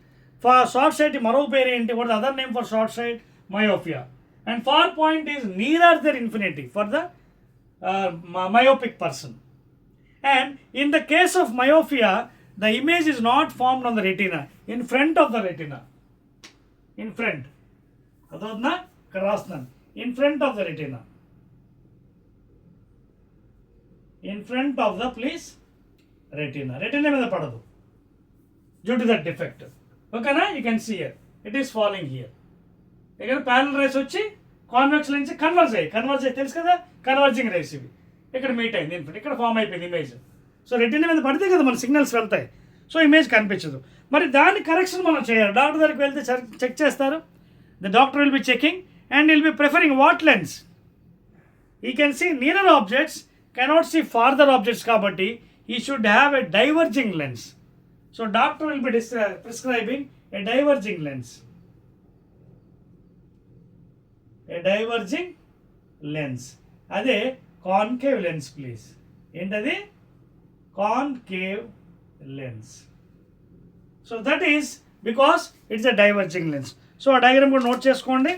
short sight మరో పేరు ఏంటి, what the other name for short sight, myopia. And far point is nearer than infinity for the myopic person. And in the case of myopia, the image is not formed on the retina, in front of the retina. In front. అదొద్దా ఇక్కడ రాస్తున్నాను, in front of the retina. In front of the please retina. Retina మీద పడదు due to that defect. ఓకేనా, you can see here. It is falling here. ఇక్కడ parallel race వచ్చి convex నుంచి converge అయ్యి తెలుసు కదా, కన్వర్జింగ్ రేస్ ఇవి ఇక్కడ మీట్ అయింది ఇన్ఫినిటీ, ఇక్కడ ఫామ్ అయిపోయింది ఇమేజ్. సో రెటీనా మీద పడితే కదా మన సిగ్నల్స్ వెళ్తాయి, సో ఇమేజ్ కనిపించదు. మరి దాని కరెక్షన్ మనం చేయాలి. డాక్టర్ దగ్గరికి వెళ్తే చెక్ చేస్తారు, the doctor will be checking and will be preferring what lens. He can see nearer objects, cannot see farther objects, కాబట్టి he should have a diverging lens. So doctor will be prescribing a diverging lens. A diverging lens, అదే concave lens please. ఏంటది, concave lens. So that is because it's a diverging lens. So ఆ diagram కూడా note చేసుకోండి.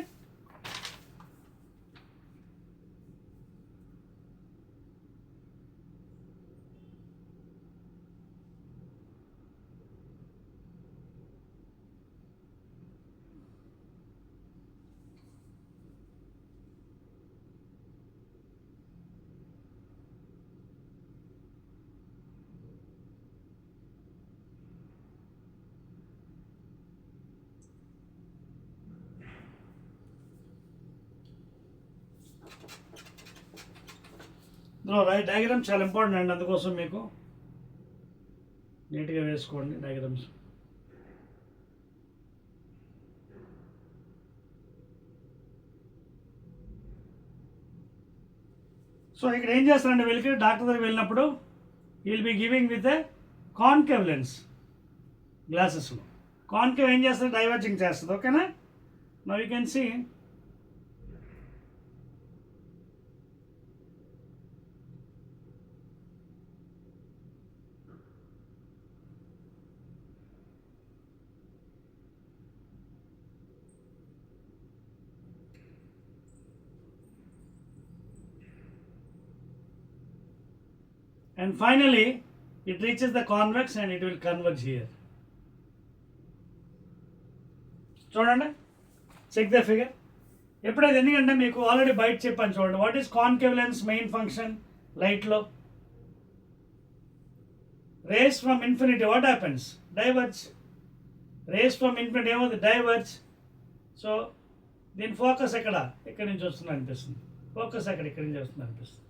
Diagram చాలా important అండి, అందుకోసం మీకు నీట్గా వేసుకోండి డయాగ్రామ్స్. సో ఇక్కడ ఏం చేస్తారంటే వెళ్ళి డాక్టర్ దగ్గరికి వెళ్ళినప్పుడు will be giving with a concave lens గ్లాసెస్లో. కాన్కేవ్ ఏం చేస్తుంది, డైవర్జింగ్ చేస్తుంది. ఓకేనా, now you can see and finally it reaches the convex and it will converge here. చూడండి, చెక్ ద ఫిగర్. ఎప్పుడైతే, ఎందుకంటే మీకు ఆల్రెడీ బయట చెప్పాను చూడండి, what is concave lens main function లైట్లో. Rays from infinity what happens, diverge. Rays from infinity ఏమవుతుంది, diverge. So దీని ఫోకస్ ఎక్కడి నుంచి వస్తుంది అనిపిస్తుంది, ఫోకస్ ఇక్కడి నుంచి వస్తుంది అనిపిస్తుంది.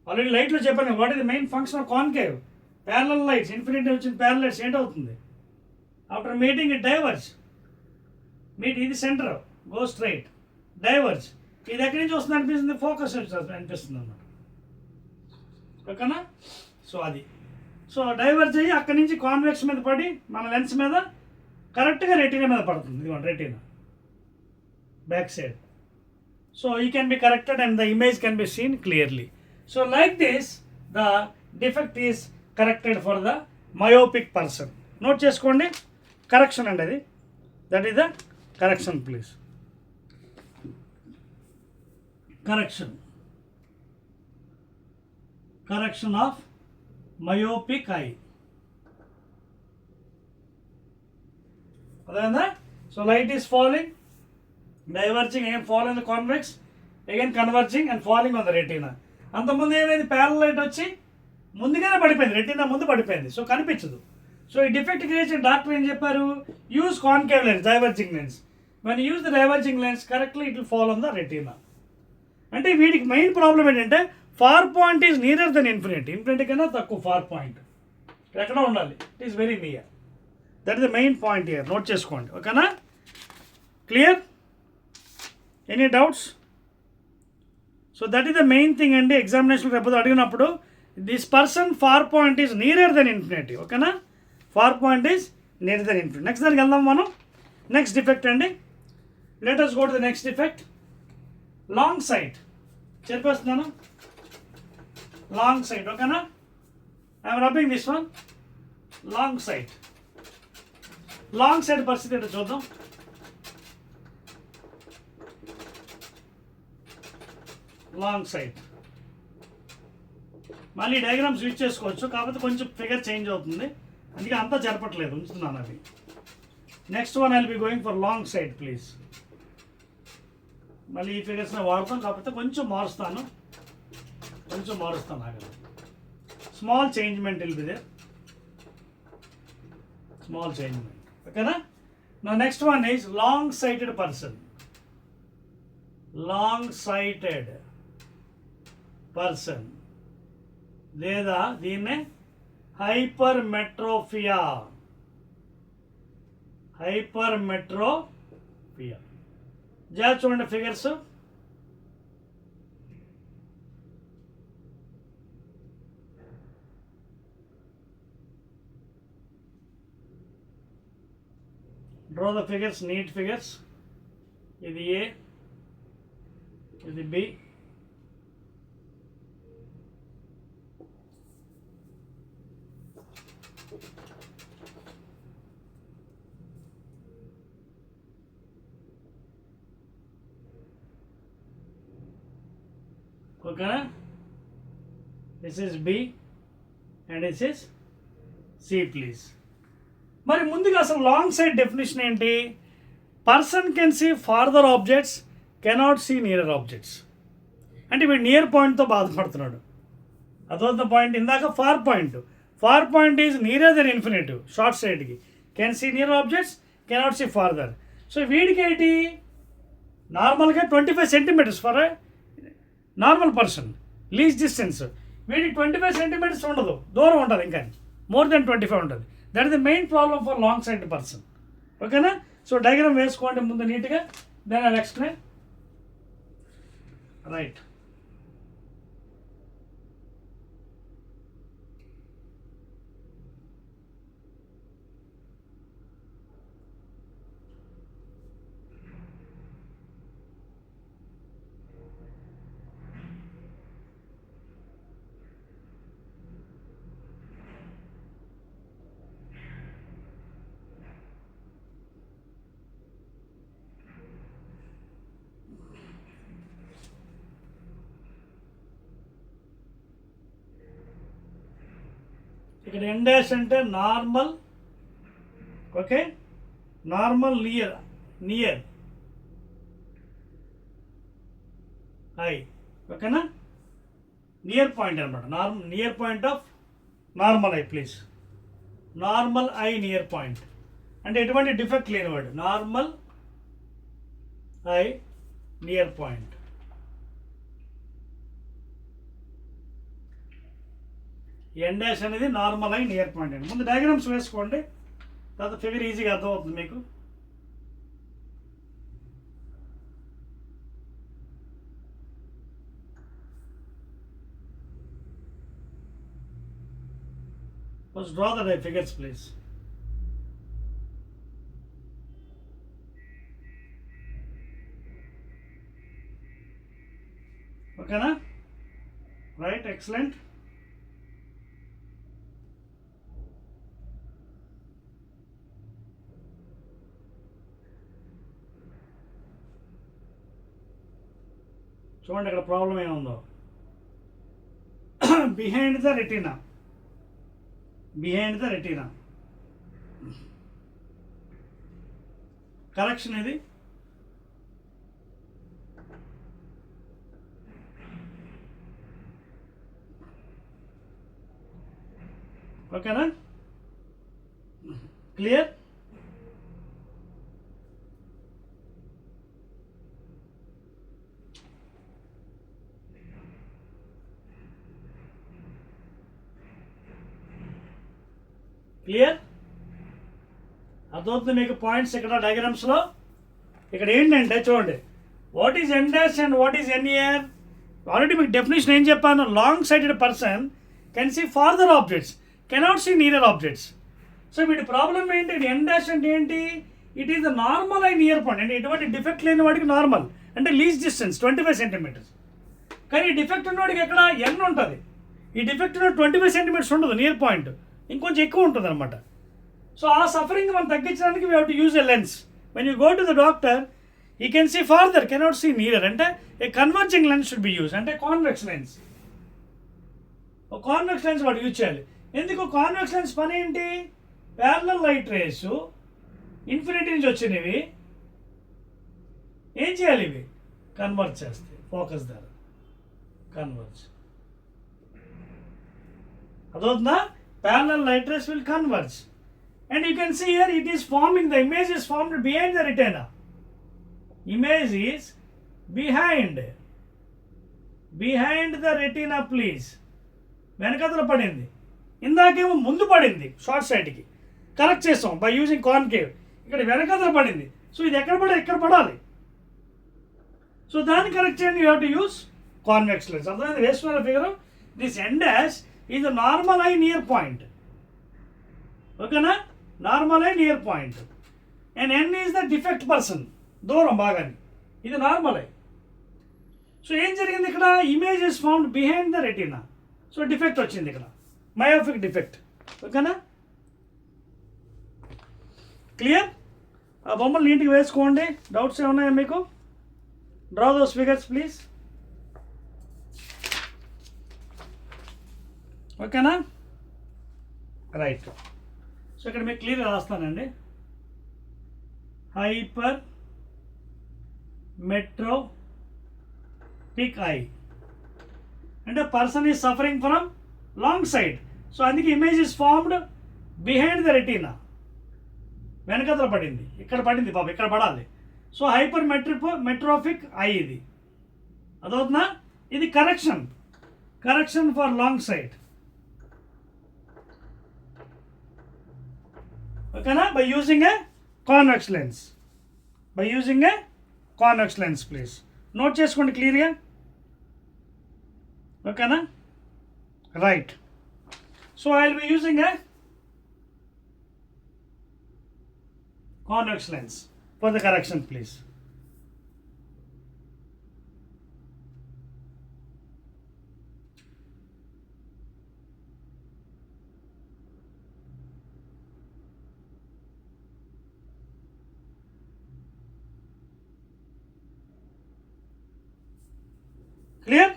ఆల్రెడీ లైట్లో చెప్పాను what is the main function of concave, parallel lights. Infinity వచ్చిన ప్యారలల్ లైట్స్ ఏంటవుతుంది, after meeting it diverge. Meet ఇది సెంటర్, గో స్ట్రైట్, డైవర్జ్, ఇది ఎక్కడి నుంచి వస్తుంది అనిపిస్తుంది, ఫోకస్ అనిపిస్తుంది అన్నమాట. ఓకేనా? సో అది, సో డైవర్జ్ అయ్యి అక్కడి నుంచి కాన్వెక్స్ మీద పడి మన లెన్స్ మీద కరెక్ట్గా రెటీనా మీద పడుతుంది. ఇదిగోండి retina back side. So he can be corrected and the image can be seen clearly. So like this the defect is corrected for the myopic person. Note చేసుకోండి, కరెక్షన్ అండి అది, that is the correction please. Correction of myopic eye. అదేనా? So light is falling, diverging, again fall in the convex, again converging and falling on the retina. అంతకుముందు ఏమైంది, parallel light వచ్చి ముందుగానే పడిపోయింది, retina ముందు పడిపోయింది, సో కనిపించదు. సో ఈ డిఫెక్ట్ క్రియేషన్ డాక్టర్ ఏం చెప్పారు, use concave lens, diverging lens. when you use the diverging lens correctly it will fall on the retina. అంటే వీడికి మెయిన్ ప్రాబ్లం ఏంటంటే far point is nearer than infinity. Infinity కన్నా తక్కువ far point ఎక్కడ ఉండాలి, it is very near. That is the main point here, note చేసుకోండి. ఓకేనా? Clear? Any doubts? So that is the main thing అండి. Examination రేపు అడిగినప్పుడు this person far point is nearer than infinity. ఓకేనా? Far point is nearer than infinity. Next దానికి వెళ్దాం మనం. Next defect అండి, let us go to the next defect. Long site చెప్పేస్తున్నాను, long sight. ఓకేనా? I'm rubbing this one. Long site, long site పరిస్థితి ఏంటో చూద్దాం. లాంగ్ సైట్ మళ్ళీ డయాగ్రామ్స్ యూజ్ చేసుకోవచ్చు, కాకపోతే కొంచెం ఫిగర్ చేంజ్ అవుతుంది, అందుకే అంతా జరపట్లేదు, ఉంచుతున్నాను అవి. Next one I will be going for long sight please. మళ్ళీ ఈ ఫిగర్స్ని వాడతాం, కాకపోతే కొంచెం మారుస్తాను ఆగదు. Small changement will be there, small changement. ఓకేనా? నా next one is long sighted person. Long sighted person లేదా దీన్నే హైపర్ మెట్రోఫియా. జాగ్రత్త చూడండి figures. Draw the figures, neat figures. ఇది ఏ, ఇది బి, ఓకేనా? This is B and this is C please. మరి ముందుగా అసలు లాంగ్ సైడ్ డెఫినేషన్ ఏంటి? Person can see farther objects, cannot see near objects. అంటే వీడు నియర్ పాయింట్తో బాధపడుతున్నాడు. అదొక పాయింట్. ఇందాక far point is nearer than infinity, short సైడ్కి can see near objects, cannot see farther. So వీడికి ఏంటి, నార్మల్గా 25 centimetres for normal person least distance. వీడికి 25 సెంటీమీటర్స్ ఉండదు, దూరం ఉంటుంది, ఇంకా మోర్ దెన్ 25 ఉంటుంది. That is the main problem for long sight person. ఓకేనా? సో డయాగ్రామ్ వేసుకోండి ముందు నీట్గా, then I will explain. Right. ఇక్కడ ఎన్ డాష్ అంటే normal. Okay? Normal near eye. ఓకేనా? నియర్ పాయింట్ అనమాట, near point of normal eye please. Normal eye near point అంటే ఎటువంటి డిఫెక్ట్ లేనివాడు, normal eye near point. N dash అనేది normal eye near point అండి. ముందు డయాగ్రామ్స్ వేసుకోండి, తర్వాత ఫిగర్ ఈజీగా అర్థమవుతుంది మీకు. Let's draw the figures, please. Okay, na? Right, excellent. చూడండి ఇక్కడ ప్రాబ్లం ఏముందో. Behind the retina, behind the retina correction ఇది. ఓకేనా, క్లియర్? క్లియర్ అర్థమవుతుంది మీకు పాయింట్స్ ఇక్కడ డయాగ్రామ్స్లో. ఇక్కడ ఏంటంటే చూడండి, what is N dash and what is N ear. Already మీకు డెఫినేషన్ ఏం చెప్పాను, long sighted person can see farther objects, cannot see near objects. So వీటి ప్రాబ్లం ఏంటి, ఎన్ డాష్ అంటే ఏంటి, it is the normal eye near point. అంటే ఎటువంటి defect లేని వాడికి నార్మల్ అంటే లీస్ట్ డిస్టెన్స్ 25 సెంటీమీటర్స్. కానీ డిఫెక్ట్ ఉన్నవాడికి ఎక్కడ ఎన్ ఉంటుంది, ఈ డిఫెక్ట్ ఉన్న 25 సెంటీమీటర్స్ ఉండదు నియర్ పాయింట్, ఇంకొంచెం ఎక్కువ ఉంటుంది అనమాట. సో ఆ సఫరింగ్ మనం తగ్గించడానికి we have to use a lens. When you go to the doctor you can see farther, cannot see near. అంటే a converging lens should be use, అంటే కాన్వెక్స్ లెన్స్. ఒక కాన్వెక్స్ లెన్స్ వాడు use చేయాలి. ఎందుకు convex lens పని ఏంటి, parallel light race infinity నుంచి వచ్చినవి ఏం చేయాలి, ఇవి కన్వర్జ్ చేస్తాయి ఫోకస్ ద్వారా, converge. అదవుతుందా, parallel light rays will converge, and you can see here it is forming, the image is formed behind the retina. Image is behind the retina, please. వెనకతల పడింది, ఇందాకేమో ముందు పడింది షార్ట్ సైడ్కి, కరెక్ట్ చేస్తాం by using concave. ఇక్కడ వెనకతల పడింది, so ఇది ఎక్కడ పడాలి, ఇక్కడ పడాలి. సో దాన్ని కరెక్ట్ చేయండి, you have to use convex lens. అర్థమైంది వేసుకున్న figure. This N dash is a normal eye near point. Okay na, normal eye near point, and n is the defect person, దూరం బాగాని, ఇది నార్మల్ ఐ. సో ఏం జరిగింది ఇక్కడ, image is found behind the retina. So defect వచ్చింది ఇక్కడ, myopic defect. ఓకేనా, clear? ఆ బొమ్మలు నీట్గా వేసుకోండి. డౌట్స్ ఏమున్నాయా మీకు? Draw those figures please. ఓకేనా, రైట్. సో ఇక్కడ మీకు క్లియర్గా రాస్తానండి. హైపర్ మెట్రోపిక్ ఐ అంటే person is suffering from long sight. So అందుకే image is formed behind the retina, వెనకతల పడింది, ఇక్కడ పడింది పాప, ఇక్కడ పడాలి. సో హైపర్ మెట్రోపిక్ ఐ ఇది. అదవుతుందా, ఇది కరెక్షన్ ఫర్ లాంగ్ సైడ్. ఓకేనా, by using a convex lens, please note చేసుకోండి క్లియర్గా. ఓకేనా, right. So I will be using a convex lens for the correction please. Clear?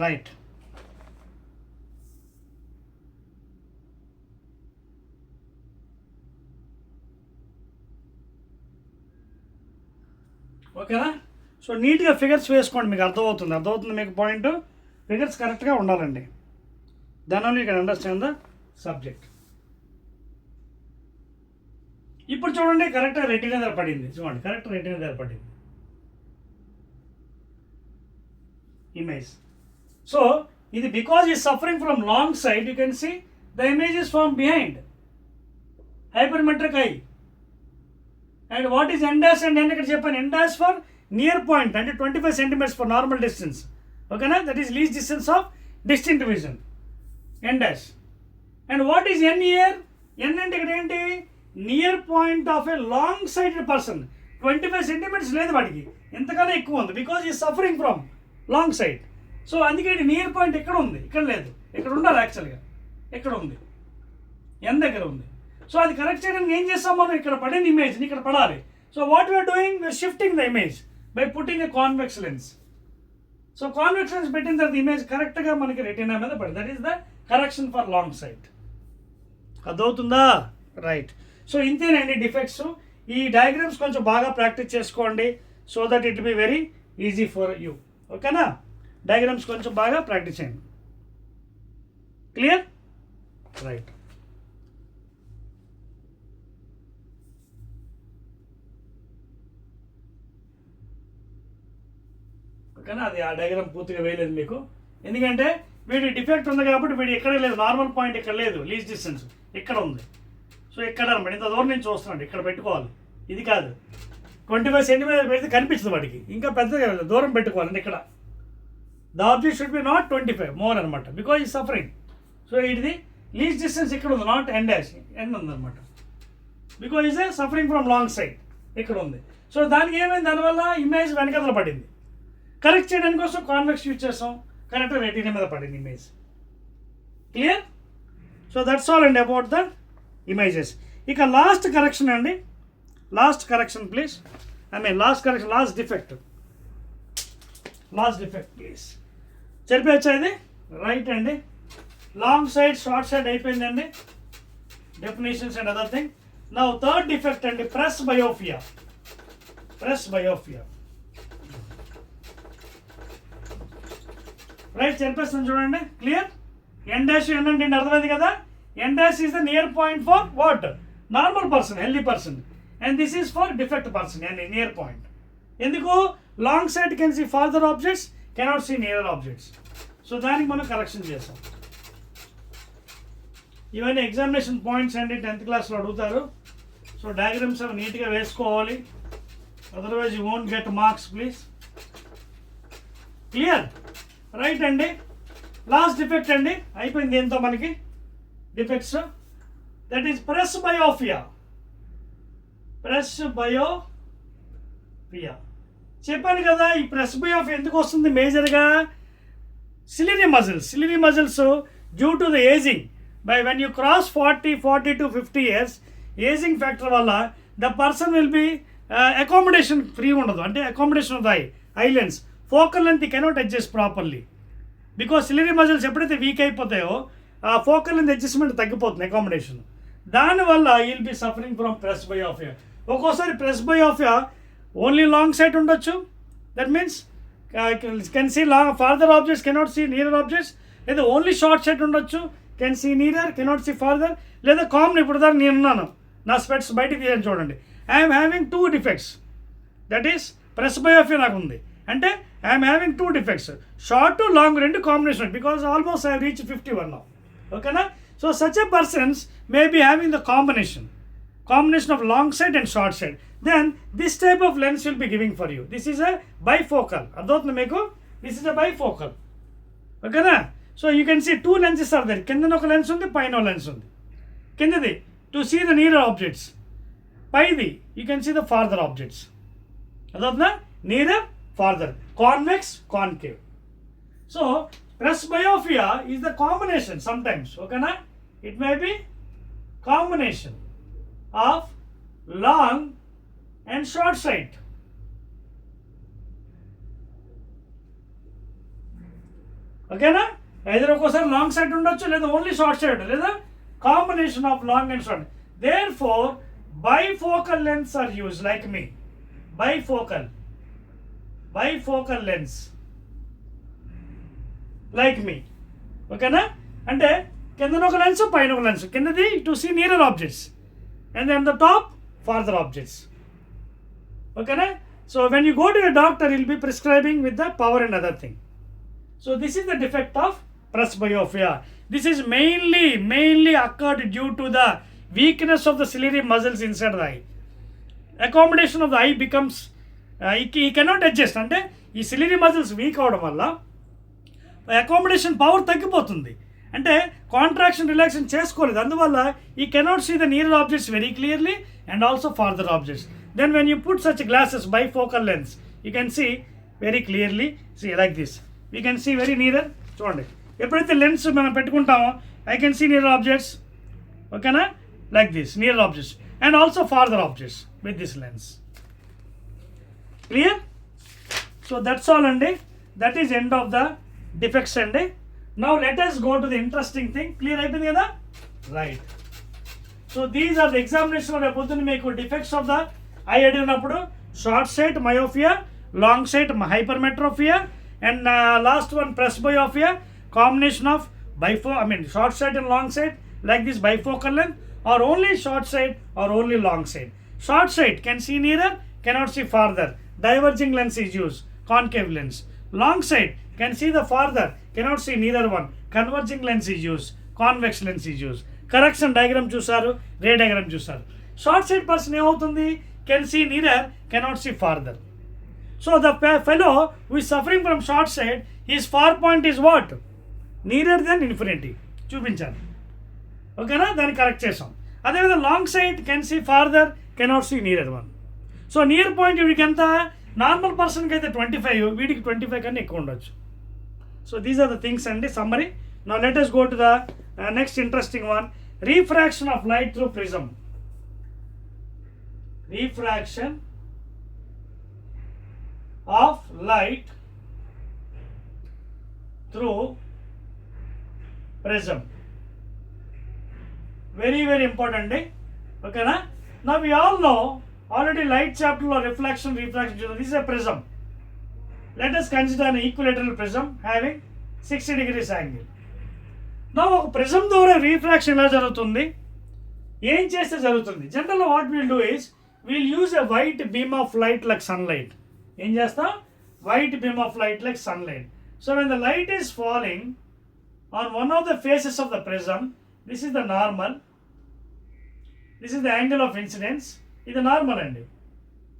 Right. ఓకేనా, సో నీట్గా ఫిగర్స్ వేసుకోండి, మీకు అర్థమవుతుంది మీకు పాయింట్. ఫిగర్స్ కరెక్ట్గా ఉండాలండి, then only you can understand the subject. ఇప్పుడు చూడండి, కరెక్ట్గా రెటీనా దగ్గర పడింది. చూడండి, కరెక్ట్ రెటీనా దగ్గర పడింది ఇమేజ్. సో ఇది because is suffering from long sight, you can see the image is from behind hypermetropic eye. And what is N dash and N ఇక్కడ చెప్పాను. N dash for near point అంటే 25 centimeters for normal distance. ఓకేనా, that is least distance of distinct vision, N dash. And what is N here? N అంటే ఇక్కడ ఏంటి? Near point of a long sighted person. 25 centimeters లేదు వాడికి, ఎంతగానో ఎక్కువ ఉంది, బికాజ్ ఈ suffering from long site. So అందుకే నియర్ పాయింట్ ఎక్కడ ఉంది? ఇక్కడ లేదు, ఇక్కడ ఉండాలి యాక్చువల్గా, ఎక్కడ ఉంది? ఎన్ దగ్గర ఉంది. సో అది కరెక్ట్ చేయడానికి ఏం చేస్తాం మనం? ఇక్కడ పడిన ఇమేజ్ని ఇక్కడ పడాలి. So what we're doing, we're shifting the image by putting a convex lens. So convex lens పెట్టిన తర్వాత ఇమేజ్ కరెక్ట్గా మనకి రెటీనా మీద పడింది. That is the correction for long sight. అర్థమవుతుందా? రైట్. సో ఇంతేనండి డిఫెక్ట్స్. ఈ డయాగ్రామ్స్ కొంచెం బాగా ప్రాక్టీస్ చేసుకోండి, so that it be very easy for you. ఓకేనా, డయాగ్రామ్స్ కొంచెం బాగా ప్రాక్టీస్ చేయండి. క్లియర్? రైట్. ఓకేనా, అది ఆ డయాగ్రామ్ పూర్తిగా వేయలేదు మీకు, ఎందుకంటే వీడి డిఫెక్ట్ ఉంది కాబట్టి వీడి ఎక్కడ లేదు, నార్మల్ పాయింట్ ఇక్కడ లేదు, లీస్ట్ డిస్టెన్స్ ఇక్కడ ఉంది. సో ఇక్కడ అనమాట, ఇంత దూరం నుంచి చూస్తున్నాడు, ఇక్కడ పెట్టుకోవాలి, ఇది కాదు. 25 centimeters పెడితే కనిపించదు వాడికి, ఇంకా పెద్దగా దూరం పెట్టుకోవాలి. అంటే ఇక్కడ the object should be not 25 more అనమాట, బికాజ్ ఈ సఫరింగ్. సో ఇది లీస్ట్ డిస్టెన్స్ ఇక్కడ ఉంది, నాట్ ఎండ్ డాష్, ఎండ్ ఉందన్నమాట, because is a suffering from long side ఇక్కడ ఉంది. సో దానికి ఏమైంది, దానివల్ల ఇమేజ్ వెనకదల పడింది. కరెక్ట్ చేయడానికి కోసం కాన్వెక్స్ యూజ్ చేస్తాం, కరెక్ట్గా రెటీనా మీద పడింది image. Clear? So that's all అండి అబౌట్ ద ఇమేజెస్. ఇక లాస్ట్ కరెక్షన్ అండి, last correction please. Last correction, last defect please. చెప్పేచ్చా ఇది? రైట్ అండి. లాంగ్ సైడ్, షార్ట్ సైడ్ అయిపోయిందండి, definitions and other thing. Now third defect అండి, ప్రెస్ బయోపియా. రైట్, చెప్పేస్తాను చూడండి. క్లియర్? ఎన్ డాష్ ఎన్ అంటే అర్థమైంది కదా. N dash is the near point for what? Normal person, healthy person. And this is for defect person and near point. ఎందుకు? Long sight can see farther objects, cannot see near objects. So దానికి మనం correction చేస్తాం. ఇవన్నీ examination points అండి, 10th క్లాస్లో అడుగుతారు. So diagrams అవి నీట్గా వేసుకోవాలి, otherwise you won't get marks please. Clear? Right అండి. లాస్ట్ డిఫెక్ట్ అండి, అయిపోయింది ఏంతో మనకి defects. That is presbyopia. చెప్పాను కదా, ఈ ప్రెస్ బయోపియా ఎందుకు వస్తుంది మేజర్గా? Ciliary muscles due to the ageing. By when you cross 40 to 50 years, ageing factor వల్ల the person will be accommodation free ఉండదు, అంటే accommodation of the eye lens. Focal length cannot adjust properly, because ciliary muscles ఎప్పుడైతే week అయిపోతాయో ఆ focal length adjustment తగ్గిపోతుంది, accommodation. దానివల్ల will be suffering from presbyopia. ఒక్కోసారి presbyopia only long sight ఉండొచ్చు, that means can see farther objects, cannot see near objects. లేదా only short sight ఉండొచ్చు, can see near, cannot see farther. లేదా common, ఇప్పుడు దాకా నేనున్నాను, నా specs బయటికి తీయని చూడండి, I'm having 2 defects. That is presbyopia నాకు ఉంది అంటే I'm having 2 defects, short to long రెండు combination, because almost I reach 51 now. ఓకేనా? So such a persons may be having the combination of long sight and short sight. Then this type of lens will be giving for you. This is a bifocal. అర్థమవుతుంది మీకు? This is a bifocal. ఓకేనా? So you can see 2 lenses are there. కిందన ఒక lens ఉంది, పైన ఒక lens ఉంది. కిందది to see the near objects, పైది you can see the farther objects. అర్థమవుతుందా? Near, farther, convex, concave. So presbyopia is the combination sometimes. ఓకేనా? It may be combination of long and short sight. ఓకేనా? either ఒక్కోసారి long sight ఉండొచ్చు, లేదా only short site, లేదా combination of long and short. Therefore bifocal lens are used, like me. Bifocal lens like me. ఓకేనా? అంటే కిందన ఒక lens, పైన ఒక లెన్స్. కిందది to see nearer objects and then the top farther objects. ఓకేనా? So when you go to a doctor, he'll be prescribing with the power and other thing. So this is the defect of presbyopia. This is mainly occurred due to the weakness of the ciliary muscles inside the eye. Accommodation of the eye becomes ఈ cannot adjust, అంటే ఈ సిలిరీ muscles week అవడం వల్ల accommodation power తగ్గిపోతుంది, అంటే contraction relaxation చేసుకోలేదు, అందువల్ల he cannot see the near objects very clearly and also farther objects. Then when you put such glasses bifocal lens you can see very clearly, see like this we can see very nearer. చూడండి, ఎప్పుడైతే lens మనం పెట్టుకుంటామో I can see near objects, ఓకేనా, like this near objects and also farther objects with this lens. Clear? So that's all అండి, that is end of the defects అండి. Now let us go to the interesting thing. Clear అయిపోయింది కదా? Right. So these are the examination రేపు పొద్దున్న మీకు defects of the eye అడిగినప్పుడు short sight myopia, long sight hypermetropia and last one presbyopia, combination of short sight and long sight like this bifocal length, or only short sight or only long sight. Short sight can see nearer, cannot see farther, diverging lens is used, concave lens. Long sight can see the farther, cannot see neither one, converging lens is used, convex lens is used. Correction diagram చూసారు, ray diagram చూసారు. Short sight person ఏమవుతుంది, can see nearer, cannot see farther. So the fellow who is suffering from short sight, his far point is what, nearer than infinity చూపించాలి, ఓకేనా, దాన్ని correct చేసాం. అదేవిధంగా long sight can see farther, cannot see nearer one. So near point వీడికి ఎంత, normal పర్సన్కి అయితే 25, వీడికి 25 కన్నా ఎక్కువ ఉండొచ్చు. So these are the things అండి, summary. Now let us go to the next interesting one, refraction of light through prism. Refraction of light through prism, very very important day, okay na. Now we all know already light chapter or reflection refraction, this is a prism. Let us consider an equilateral prism having 60 degrees angle. Now ఒక prism ద్వారా refraction ఎలా జరుగుతుంది, ఏం చేస్తే జరుగుతుంది, general what we'll do is we'll use a white beam of light like sunlight. ఏం చేస్తాం, white beam of light like sunlight. So when the light is falling on one of the faces of the prism, this is the normal, this is the angle of incidence, ఇది normal అండి,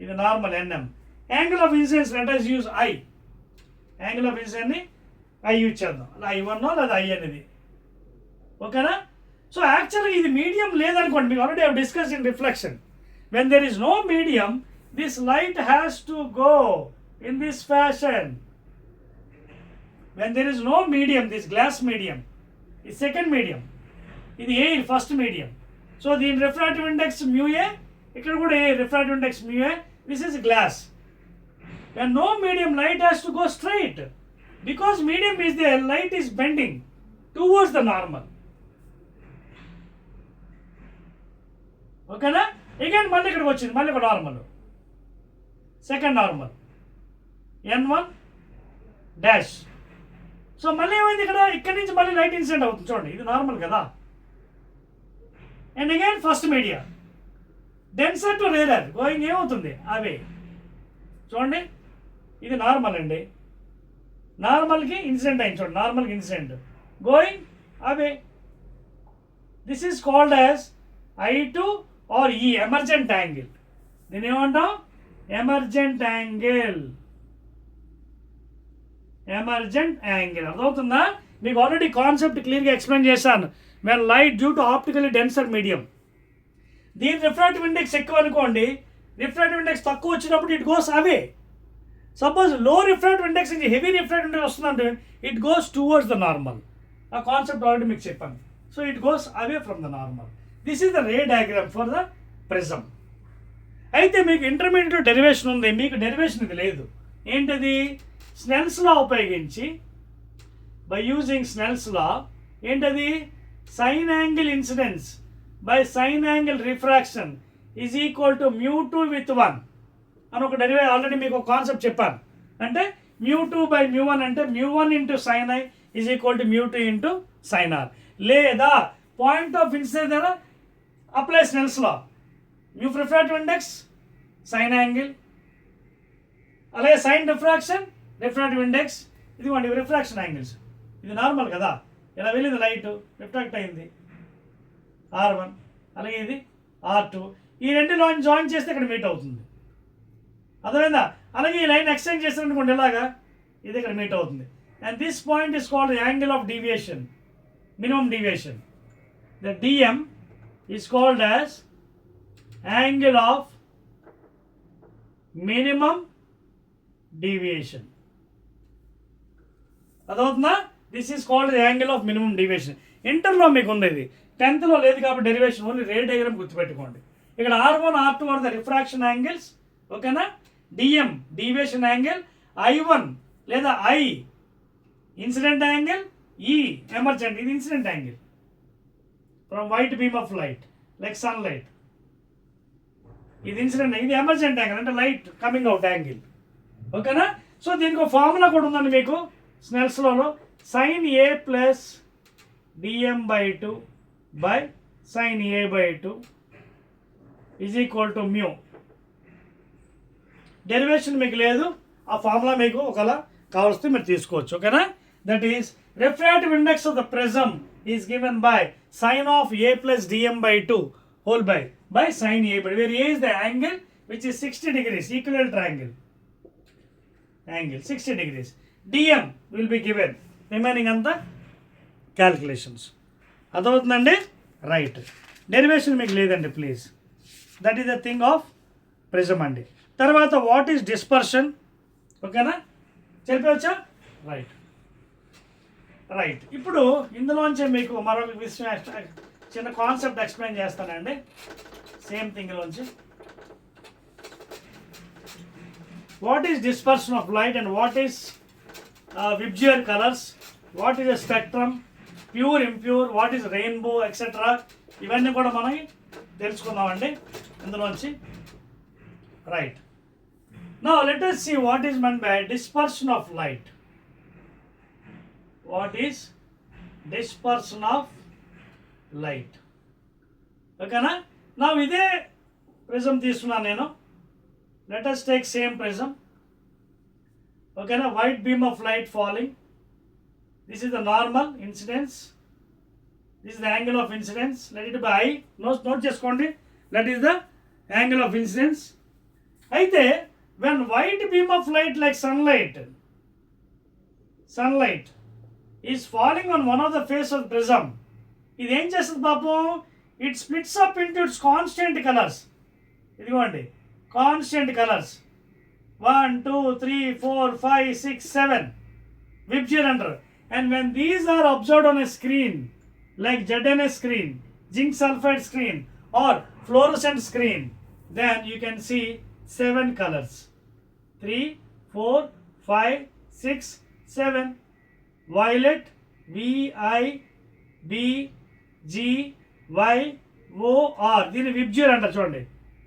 ఇది normal NM. Angle of incidence let us use I, angle of ఇన్సిడెన్స్ని I use చేద్దాం, I1 లేదా I అనేది, ఓకేనా. So యాక్చువల్గా ఇది మీడియం లేదనుకోండి, మీకు already have discuss in reflection, when there is no medium this light has to go in this fashion. When there is no medium, this glass medium is second medium, ఇది A first medium. So the refractive index mu A, ఇక్కడ కూడా A refractive index mu A, this is glass. When no medium, light has to go straight, because medium is there, light is bending towards the normal, ఓకేనా. Again మళ్ళీ ఇక్కడికి వచ్చింది, మళ్ళీ ఒక normal, second normal N1 dash. So మళ్ళీ ఏమైంది, ఇక్కడ నుంచి మళ్ళీ లైట్ ఇన్సిడెంట్ అవుతుంది, చూడండి ఇది నార్మల్ కదా. And again first media, denser to rarer going ఏమవుతుంది, అవే. చూడండి ఇది నార్మల్ అండి, నార్మల్కి ఇన్సిడెంట్ అయింది, చూడండి నార్మల్కి incident going away. This is called as I2 or E emergent angle. దీన్ని ఏమంటాం, ఎమర్జెంట్ యాంగిల్, ఎమర్జెంట్ యాంగిల్. అర్థమవుతుందా, మీకు ఆల్రెడీ కాన్సెప్ట్ క్లియర్గా ఎక్స్ప్లెయిన్ చేశాను. When light due to optically denser medium, దీని రిఫ్రాక్టివ్ ఇండెక్స్ ఎక్కువ అనుకోండి, రిఫ్రాక్టివ్ ఇండెక్స్ తక్కువ వచ్చినప్పుడు it goes away. Suppose low refractive index నుంచి హెవీ రిఫ్రాక్టివ్ ఇండెక్స్ వస్తుందంటే it goes towards the normal. ఆ కాన్సెప్ట్ ఆల్రెడీ మీకు చెప్పాను. So it goes away from the normal. This is the ray diagram for the prism. అయితే మీకు ఇంటర్మీడియట్లో derivation ఉంది, మీకు డెరివేషన్ ఇది లేదు. ఏంటది, స్నెల్స్ లా ఉపయోగించి, బై యూజింగ్ స్నెల్స్ లా, ఏంటది, sine angle incidence by sine angle refraction is equal to μ2 with 1 అని ఒక ఆల్రెడీ మీకు ఒక కాన్సెప్ట్ చెప్పాను. అంటే μ2 by μ1 అంటే μ1 into sine I is equal to μ2 into sine R. లేదా పాయింట్ ఆఫ్ ఇన్సిడెన్స్ ద్వారా apply Snell's law, mu refractive index sine angle, అలాగే సైన్ రిఫ్రాక్షన్ రిఫ్రాక్టివ్ ఇండెక్స్, ఇదిగోండి రిఫ్రాక్షన్ యాంగిల్స్. ఇది నార్మల్ కదా, ఇలా వెళ్ళింది లైట్ రిఫ్రాక్ట్ అయింది R1, అలాగే ఇది R2, ఈ రెండు జాయిన్ చేస్తే ఇక్కడ మీట్ అవుతుంది. అర్థమైందా, అలాగే ఈ లైన్ ఎక్స్టెండ్ చేసినట్టుకోండి ఇలాగా, ఇది ఇక్కడ మీట్ అవుతుంది. And this point is called angle of deviation, minimum deviation. The DM is called as angle of minimum deviation. అదవుతుందా? This is called angle of minimum deviation. ఇంటర్లో మీకు ఉంది, ఇది 10th లేదు కాబట్టి డెరివేషన్ ఓన్లీ రే డయాగ్రామ్ గుర్తుపెట్టుకోండి. ఇక్కడ R1 R2 are the refraction angles, ఓకేనా. డిఎం డీవియేషన్ యాంగిల్, I1 లేదా I incident angle, E emergent, ఇది incident angle from white beam of light like sun light. ఇది ఇన్సిడెంట్, ఇది ఎమర్జెంట్ యాంగిల్ అంటే light coming out angle, ఓకేనా. So దీనికి ఒక formula కూడా ఉందండి మీకు Snell's Lalo, sin A plus dm/2 by sin A/2 is equal to mu. Derivation మీకు లేదు, ఆ ఫార్ములా మీకు ఒకలా కావలిస్తే మీరు తీసుకోవచ్చు, ఓకేనా. That is refractive index of the prism is given by sin of A plus dm/2 whole by sin A/2, where A is the angle which is 60 degrees, equilateral triangle angle 60 degrees. dm will be given, remaining అంతా calculations. అదవుతుందండి, right. Derivation మీకు లేదండి please. That is the thing of prism అండి. తర్వాత what is dispersion, ఓకేనా, చెప్పవచ్చా? Right right. ఇప్పుడు ఇందులోంచి మీకు మరొక విషయం, చిన్న కాన్సెప్ట్ ఎక్స్ప్లెయిన్ చేస్తానండి సేమ్ థింగ్లోంచి. What is dispersion of light and what is VIBGYOR colours, what is a spectrum, pure impure, what is rainbow etcetera, ఇవన్నీ కూడా మనం తెలుసుకుందామండి ఇందులోంచి. Right. Now let us see what is meant by dispersion of light. What is dispersion of light? ఓకేనా. నా ఇదే prism తీసుకున్నాను నేను. Let us take same prism, ఓకేనా. White beam of light falling, this is the normal incidence, this is the angle of incidence, let it by I. Note చేసుకోండి, that is the angle of incidence. అయితే when white beam of light like sunlight is falling on one of the face of the prism, ఇది ఏం చేస్తుంది పాపం, it splits up into its constant colours. ఇదిగోండి constant colours 1 2 3 4 5 6 7 VIBGYOR అంటారు. And when these are observed on a screen like ZNS screen, zinc sulfide screen or fluorescent screen, then you can see 7 colors, 3 4 5 6 7. Violet, VIBGYOR, దీన్ని VIBGYOR అంటారు చూడండి,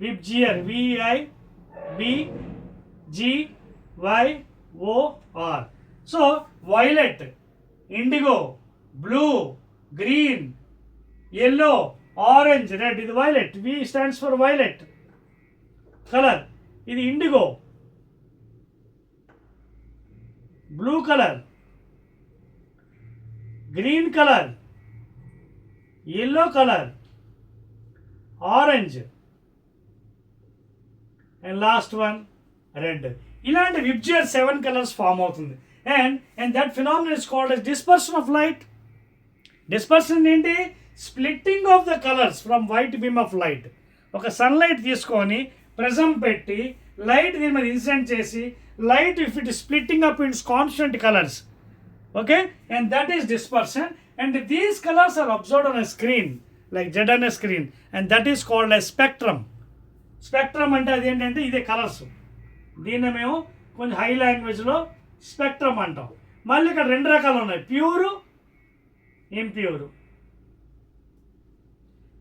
VIBGYOR VIBGYOR. So violet, indigo, blue, green, yellow, orange, red, ఇది violet. V stands for violet colour. ఇది indigo, blue colour, green colour, yellow colour, orange and last one red. ఇలాంటి VIBGYOR 7 colours form అవుతుంది. And that phenomenon is called as dispersion of light. Dispersion ఏంటి, splitting of the colours from white beam of light. ఒక sunlight తీసుకొని prism పెట్టి light దీని మీద incident చేసి light if it splitting up into constant colours, okay, and that is dispersion. And these colours are observed on a screen like ZNS screen and that is called a spectrum. Spectrum అంటే అది ఏంటంటే ఇదే colours, దీన్ని మేము కొంచెం high లాంగ్వేజ్లో spectrum అంటాం. మళ్ళీ ఇక్కడ 2 రకాలు ఉన్నాయి, pure, impure.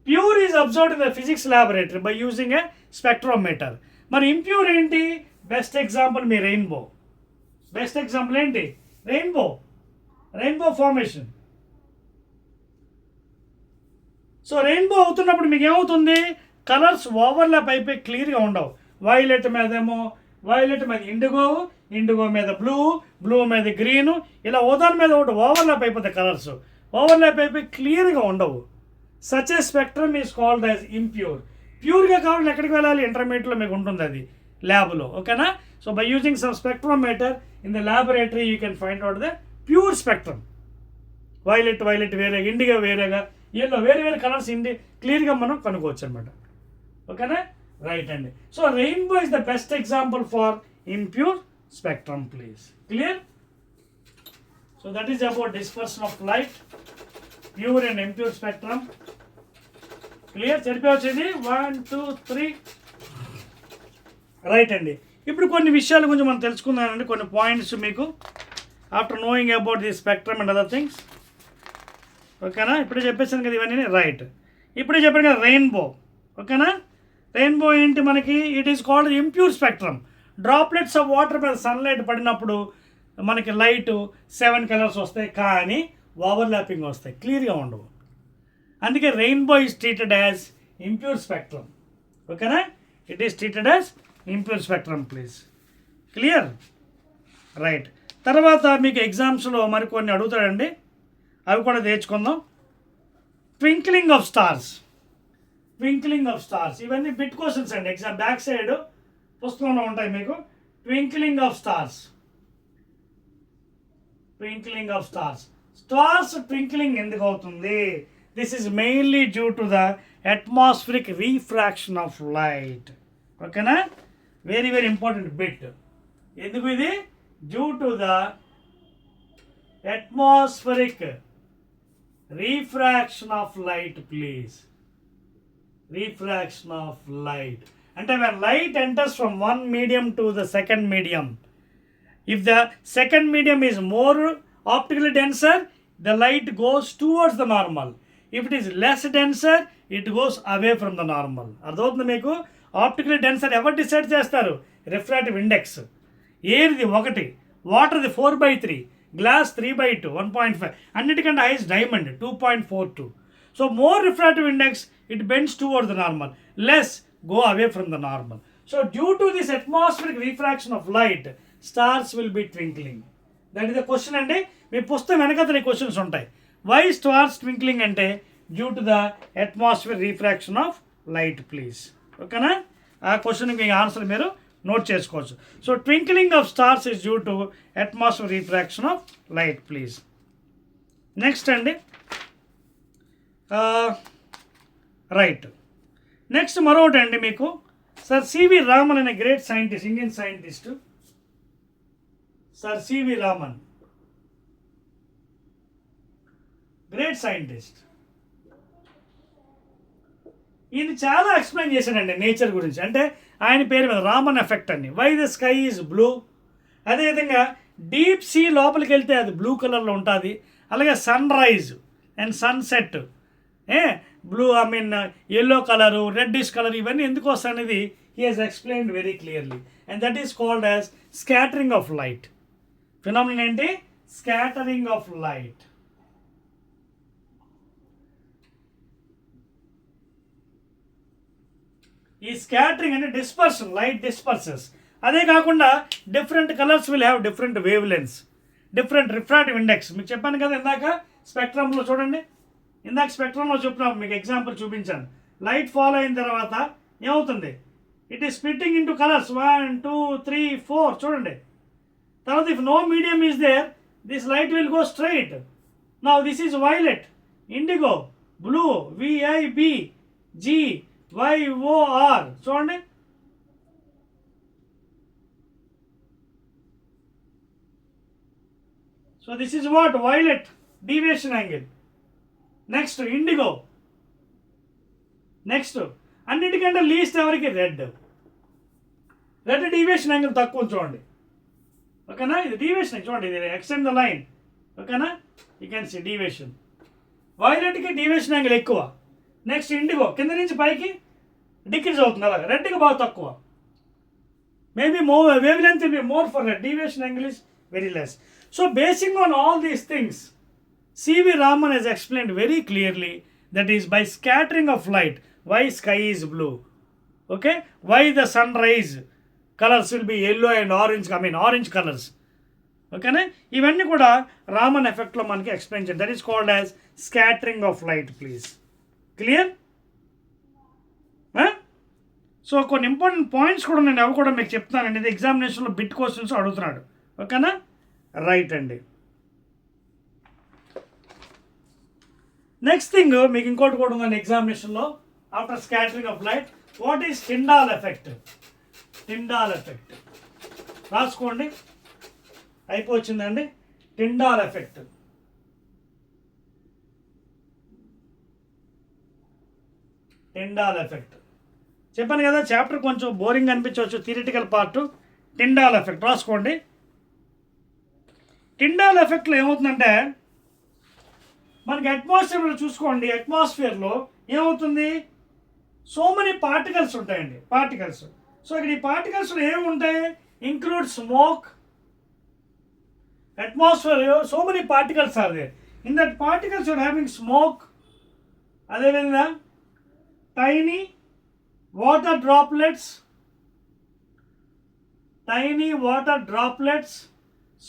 Pure is observed in the physics laboratory by using a spectrometer. మరి ఇంప్యూర్ ఏంటి, బెస్ట్ ఎగ్జాంపుల్ మీ రెయిన్బో. బెస్ట్ ఎగ్జాంపుల్ ఏంటి, రెయిన్బో ఫార్మేషన్. సో రెయిన్బో అవుతున్నప్పుడు మీకు ఏమవుతుంది, కలర్స్ ఓవర్లాప్ అయిపోయి క్లియర్గా ఉండవు. వైలెట్ మీదేమో వైలెట్ మీద ఇండిగో మీద బ్లూ మీద గ్రీను, ఇలా ఓదాని మీద ఒకటి ఓవర్లాప్ అయిపోతాయి కలర్స్. ఓవర్లాప్ అయిపోయి క్లియర్గా ఉండవు. Such a spectrum is called as impure. ప్యూర్గా కావాలి ఎక్కడికి వెళ్ళాలి, ఇంటర్మీడియట్లో మీకు ఉంటుంది అది ల్యాబ్లో, ఓకేనా. So by using some spectrometer in the laboratory, you can find out the pure spectrum. Violet వేరేగా, ఇండిగో వేరేగా, ఎల్లో వేరే కలర్స్ క్లియర్గా మనం కనుక్కోవచ్చు అనమాట. ఓకేనా? రైట్ అండి. So rainbow is the best example for impure spectrum please. Clear? So that is about dispersion of light, pure and impure spectrum. Clear? సరిపోవచ్చింది. 1 2 3. రైట్ అండి. ఇప్పుడు కొన్ని విషయాల గురించి మనం తెలుసుకుందామండి, కొన్ని పాయింట్స్ మీకు after knowing about the spectrum and other things. ఓకేనా? ఇప్పుడే చెప్పేసాను కదా ఇవన్నీ. రైట్. ఇప్పుడే చెప్పాను కదా రెయిన్బో. ఓకేనా? రెయిన్బో ఏంటి మనకి? It is called impure spectrum. Droplets of water మీద సన్లైట్ పడినప్పుడు మనకి లైట్ 7 కలర్స్ వస్తాయి, కానీ ఓవర్లాపింగ్ వస్తాయి, క్లియర్గా ఉండవు. అందుకే rainbow is treated as impure spectrum. ఓకేనా? It is treated as impure spectrum please. Clear? Right. తర్వాత మీకు ఎగ్జామ్స్లో మరికొన్ని అడుగుతాడండి, అవి కూడా తెచ్చుకుందాం. ట్వింక్లింగ్ ఆఫ్ స్టార్స్, ఇవన్నీ బిట్ క్వశ్చన్స్ అండి. ఎగ్జామ్ బ్యాక్ సైడ్ పుస్తకంలో ఉంటాయి మీకు. Twinkling of stars, stars twinkling ఎందుకు అవుతుంది? This is mainly due to the atmospheric refraction of light. ఓకేనా? Very very important bit. ఎందుకు ఇది? Due to the atmospheric refraction of light please. Refraction of light. And when light enters from one medium to the second medium, if the second medium is more optically denser, the light goes towards the normal. If it is less denser, it goes away from the normal. అర్థమవుతుంది మీకు? Optically denser ఎవరు decide చేస్తారు? Refractive index. ఏది? 1, వాటర్ది 4/3, glass 3/2, 1.5, అన్నిటికంటే highest diamond 2.42. So more refractive index, it bends towards the normal, less go away from the normal. So due to this atmospheric refraction of light, stars will be twinkling. That is the question ante. మీ పుస్తకం వెనకాల ఈ questions ఉంటాయి. Why stars twinkling అంటే due to the atmospheric refraction of light please. ఓకేనా? ఆ క్వశ్చన్కి మీ answer మీరు నోట్ చేసుకోవచ్చు. So twinkling of stars is due to atmosphere refraction of light please. Next అండి, రైట్. నెక్స్ట్ మరొకటి అండి మీకు, సర్ సివి రామన్ అనే great scientist, Indian scientist. Sir CV Raman, great scientist. ఈయన చాలా ఎక్స్ప్లెయిన్ చేశాడండి నేచర్ గురించి. అంటే ఆయన పేరు మీద రామన్ ఎఫెక్ట్ అని. Why the sky is blue. అదేవిధంగా డీప్ సీ లోపలికి వెళ్తే అది బ్లూ కలర్లో ఉంటుంది. అలాగే sun rise and sunset blue, yellow colour, reddish colour, ఇవన్నీ ఎందుకు వస్తాయి అనేది he has explained very clearly. And that is called as scattering of light. Phenomenon ఏంటి? Scattering of light. ఈ స్కాటరింగ్ అంటే డిస్పర్షన్, లైట్ డిస్పర్సెస్. అదే కాకుండా different colours will have different wavelengths, different refractive index. మీకు చెప్పాను కదా ఇందాక స్పెక్ట్రమ్లో చూడండి. ఇందాక స్పెక్ట్రమ్లో చెప్పినప్పుడు మీకు ఎగ్జాంపుల్ చూపించాను. లైట్ ఫాలో అయిన తర్వాత ఏమవుతుంది? It is splitting into colours 1 2 3 4. చూడండి. తర్వాత if no medium is there, this light will go straight. Now this is violet, indigo, blue, VIBGYOR. చూడండి. So this is what? Violet, deviation angle. Next indigo. Next అన్నిటికంటే least ఎవరికి? Red. Red deviation angle తక్కువ చూడండి. ఓకేనా? ఇది deviation చూడండి, ఇది extend the line. ఓకేనా? You can see deviation. వైలెట్కి డీవియేషన్ యాంగిల్ ఎక్కువ. నెక్స్ట్ ఇండిగో కింద నుంచి పైకి డిక్రీజ్ అవుతుంది, అలాగా. రెడ్కి బాగా తక్కువ. Maybe wave length will be more for red, deviation angle is very less. So basing on all these things, C.V. Raman has explained very clearly that is by scattering of light, why sky is blue. Okay? Why the sunrise colors will be yellow and orange, orange colors. Okay? ఇవన్నీ కూడా రామన్ ఎఫెక్ట్లో మనకి explain చేయండి. That is called as scattering of light please. Clear? So కొన్ని important points కూడా నేను అవి కూడా మీకు చెప్తానండి. ఇది ఎగ్జామినేషన్లో బిట్ క్వశ్చన్స్ అడుగుతున్నాడు. ఓకేనా, రైట్ అండి. నెక్స్ట్ థింగ్ మీకు ఇంకోటి కూడా ఉందండి ఎగ్జామినేషన్లో. After scattering of light, what is Tyndall effect? Tyndall effect రాసుకోండి, అయిపోయిందండి. Tyndall effect. టిండాల్ ఎఫెక్ట్ చెప్పాను కదా, చాప్టర్ కొంచెం బోరింగ్ అనిపించవచ్చు, థియరిటికల్ పార్ట్. టిండాల్ ఎఫెక్ట్ రాసుకోండి. టిండాల్ ఎఫెక్ట్లో ఏమవుతుందంటే మనకి అట్మాస్ఫియర్లో చూసుకోండి, అట్మాస్ఫియర్లో ఏమవుతుంది, సో మెనీ పార్టికల్స్ ఉంటాయండి, పార్టికల్స్. సో ఇక్కడ ఈ పార్టికల్స్లో ఏముంటాయి, include smoke. Atmosphere so many particles are there. In that particles you're having smoke, అదేవిధంగా tiny water droplets,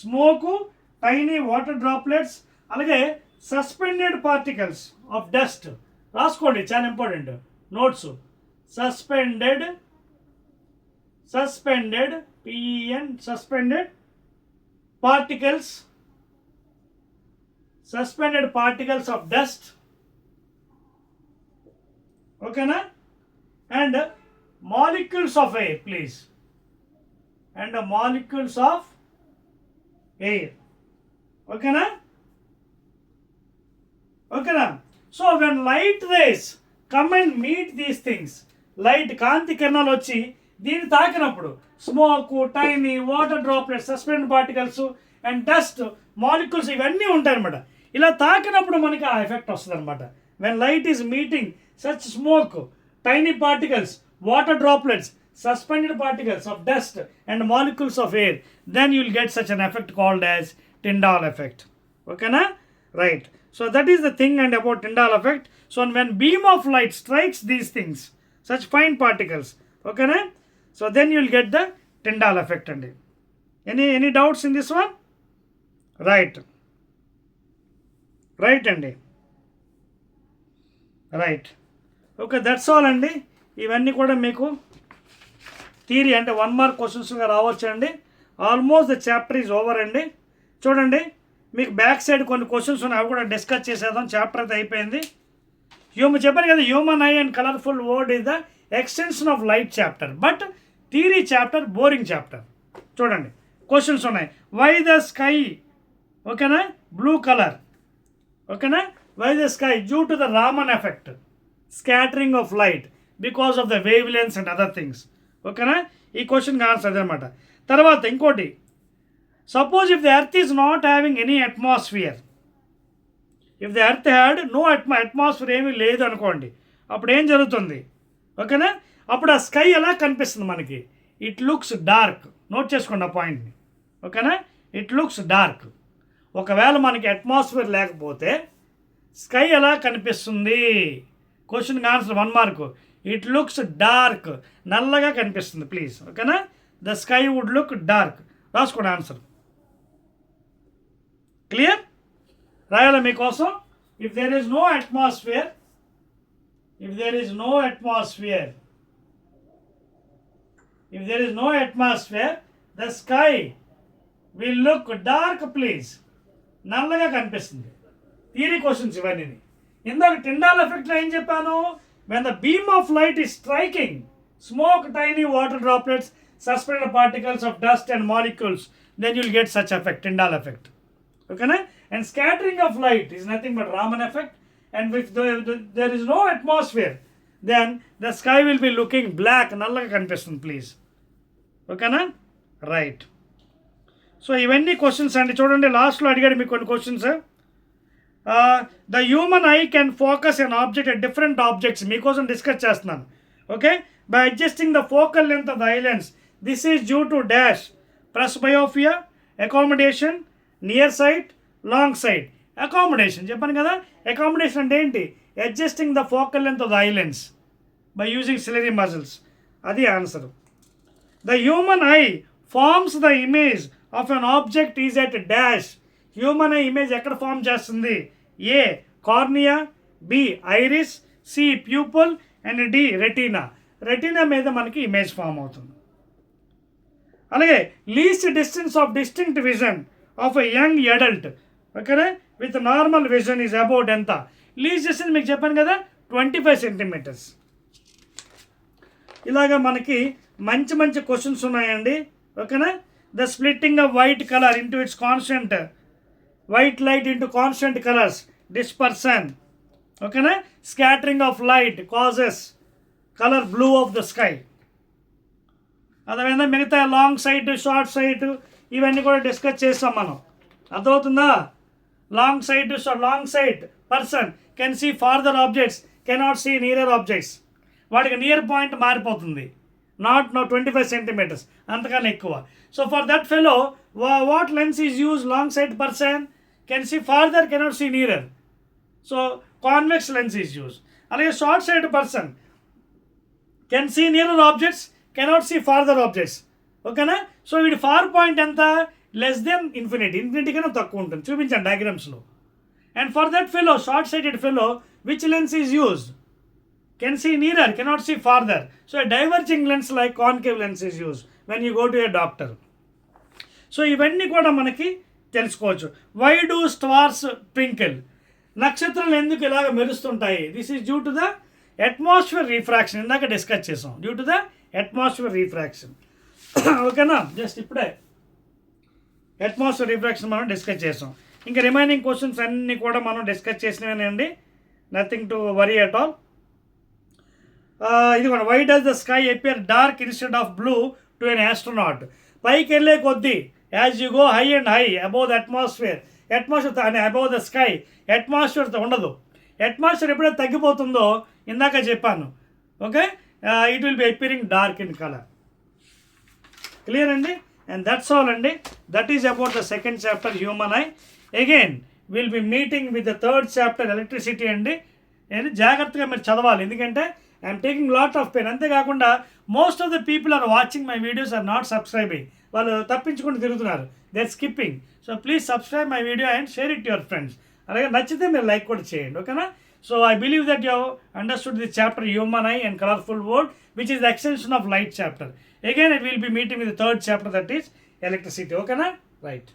smoke, tiny water droplets, అలాగే సస్పెండెడ్ పార్టికల్స్ ఆఫ్ డస్ట్. రాసుకోండి, చాలా important notes. Suspended PEN suspended particles of dust. ఓకేనా, and molecules of air please, and molecules of air. ఓకేనా. So when light rays come and meet these things, light కాంతి కిరణాలు వచ్చి దీన్ని తాకినప్పుడు smoke, tiny water droplets, suspend particles and dust molecules ఇవన్నీ ఉంటాయి అనమాట. ఇలా తాకినప్పుడు మనకి ఆ ఎఫెక్ట్ వస్తుంది అనమాట. When light is meeting such smoke, tiny particles, water droplets, suspended particles of dust and molecules of air, then you will get such an effect called as Tyndall effect. Okay na? Right. So that is the thing and about Tyndall effect. So when beam of light strikes these things, such fine particles, okay na? So then you will get the Tyndall effect. And any doubts in this one? Right. Andy. Right. Okay, that's all అండి. ఇవన్నీ కూడా మీకు theory అంటే 1 mark క్వశ్చన్స్గా రావచ్చు అండి. Almost the chapter is over అండి. చూడండి, మీకు బ్యాక్ సైడ్ కొన్ని క్వశ్చన్స్ ఉన్నాయి, అవి కూడా డిస్కస్ చేసేద్దాం. చాప్టర్ అయితే అయిపోయింది. చెప్పాను కదా, human eye and colourful world is the extension of light chapter, but theory chapter boring chapter. చూడండి, క్వశ్చన్స్ ఉన్నాయి. వై ద స్కై, ఓకేనా, బ్లూ కలర్, ఓకేనా, why the sky due to the Raman effect, scattering of light because of the wavelength and other things. ఓకేనా, ఈ క్వశ్చన్కి answer అదనమాట. తర్వాత ఇంకోటి, suppose if the earth is not having any atmosphere, if the earth had no atmosphere ఏమీ లేదు అనుకోండి, అప్పుడు ఏం జరుగుతుంది? ఓకేనా, అప్పుడు ఆ స్కై ఎలా కనిపిస్తుంది మనకి? It looks dark. నోట్ చేసుకోండి ఆ పాయింట్ని. ఓకేనా, ఇట్ లుక్స్ డార్క్. ఒకవేళ మనకి అట్మాస్ఫియర్ లేకపోతే స్కై ఎలా కనిపిస్తుంది? క్వశ్చన్కి answer 1 mark. It looks dark, నల్లగా కనిపిస్తుంది ప్లీజ్. ఓకేనా, the sky would look dark. రాసుకోండి ఆన్సర్. క్లియర్? రాయాలా మీకోసం? If there is no atmosphere, the sky will look dark please. నల్లగా కనిపిస్తుంది. థియరీ క్వశ్చన్స్ ఇవన్నీ. ఇందాక టిండాల్ ఎఫెక్ట్లో ఏం చెప్పాను? When the beam of light is striking smoke, tiny water droplets, suspended particles of dust and molecules, then you will get such effect, Tyndall effect. Okay na? And scattering of light is nothing but Raman effect. And if there is no atmosphere, then the sky will be looking black. Nallaga kanipistundi please. Okay na? Right. So ivanni questions andi chudandi, last lo adigadu meeku konni questions. The human eye can focus an object at different objects. మీకోసం discuss చేస్తున్నాను. Okay, by adjusting the focal length of the eye lens. This is due to dash presbyopia, accommodation, near sight, long sight. Accommodation చెప్పాను కదా, accommodation అంటే ఏంటి? Adjusting the focal length of the eye lens by using ciliary muscles. అది answer. The human eye forms the image of an object is at dash. Human eye image ఎక్కడ form చేస్తుంది? A. Cornea, B. Iris, C. Pupil and D. Retina. Retina మీద మనకి image form అవుతుంది. అలాగే least distance of distinct vision of a young adult, ఓకేనా, with normal vision is about ఎంత? Least distance మీకు చెప్పాను కదా 25 సెంటీమీటర్స్. ఇలాగా మనకి మంచి మంచి క్వశ్చన్స్ ఉన్నాయండి, ఓకేనా. The splitting of white colour into its constant, white light into constant colours, dispersion, ఓకేనా. Scattering of light causes colour blue of the sky. అదేవిధంగా మిగతా లాంగ్ సైట్, షార్ట్ సైట్ ఇవన్నీ కూడా డిస్కస్ చేస్తాం మనం. అర్థమవుతుందా? Long sight person can see farther objects, cannot see nearer objects. వాడికి near point మారిపోతుంది, నాట్ 25 సెంటీమీటర్స్, అంతకన్నా ఎక్కువ. So for that fellow what lens is use? Long sight person can see farther, cannot see nearer, so convex lens is use. అలాగే short sight person can see nearer objects, cannot see farther objects, ఓకేనా. So వీడి far point ఎంత? Less than infinity కన్నా తక్కువ ఉంటుంది. చూపించాను డయాగ్రామ్స్లో. And for that fellow, short sighted fellow, which lens is used? Can see nearer, cannot see farther. So diverging lens like concave lens is use when you go to a doctor. So ఇవన్నీ కూడా మనకి తెలుసుకోవచ్చు. Why do stars twinkle? నక్షత్రాలు ఎందుకు ఇలాగ మెరుస్తుంటాయి? This is due to the atmosphere refraction. ఇందాక discuss చేసాం, due to the atmosphere refraction, ఓకేనా. జస్ట్ ఇప్పుడే అట్మాస్ఫియర్ రిఫ్రాక్షన్ మనం డిస్కస్ చేసాం. ఇంకా రిమైనింగ్ క్వశ్చన్స్ అన్నీ కూడా మనం డిస్కస్ చేసినవేనండి, nothing to worry at all. ఇది కూడా why does the sky appear dark instead of blue to an astronaut? పైకి వెళ్ళే కొద్దీ, as you go high and high above the atmosphere అని అబౌవ్ ద స్కై, అట్మాస్ఫియర్ ఉండదు. Atmosphere ఎప్పుడైతే తగ్గిపోతుందో ఇందాక చెప్పాను, okay, it will be appearing dark in colour. Clear అండి? అండ్ దట్స్ ఆల్ అండి. That is about the second chapter human I. Again will be meeting with the third chapter electricity అండి. జాగ్రత్తగా మీరు చదవాలి, ఎందుకంటే I'm taking lot of pain. అంతేకాకుండా most of the people are watching my videos are not subscribing. వాళ్ళు తప్పించుకుంటూ తిరుగుతున్నారు, they are skipping. So please subscribe my video and share it your friends. అలాగే నచ్చితే మీరు లైక్ కూడా చేయండి, ఓకేనా. So I believe that you have understood this chapter Human Eye and Colorful World, which is the extension of light chapter. Again, it will be meeting with the third chapter, that is electricity, okay na? Right.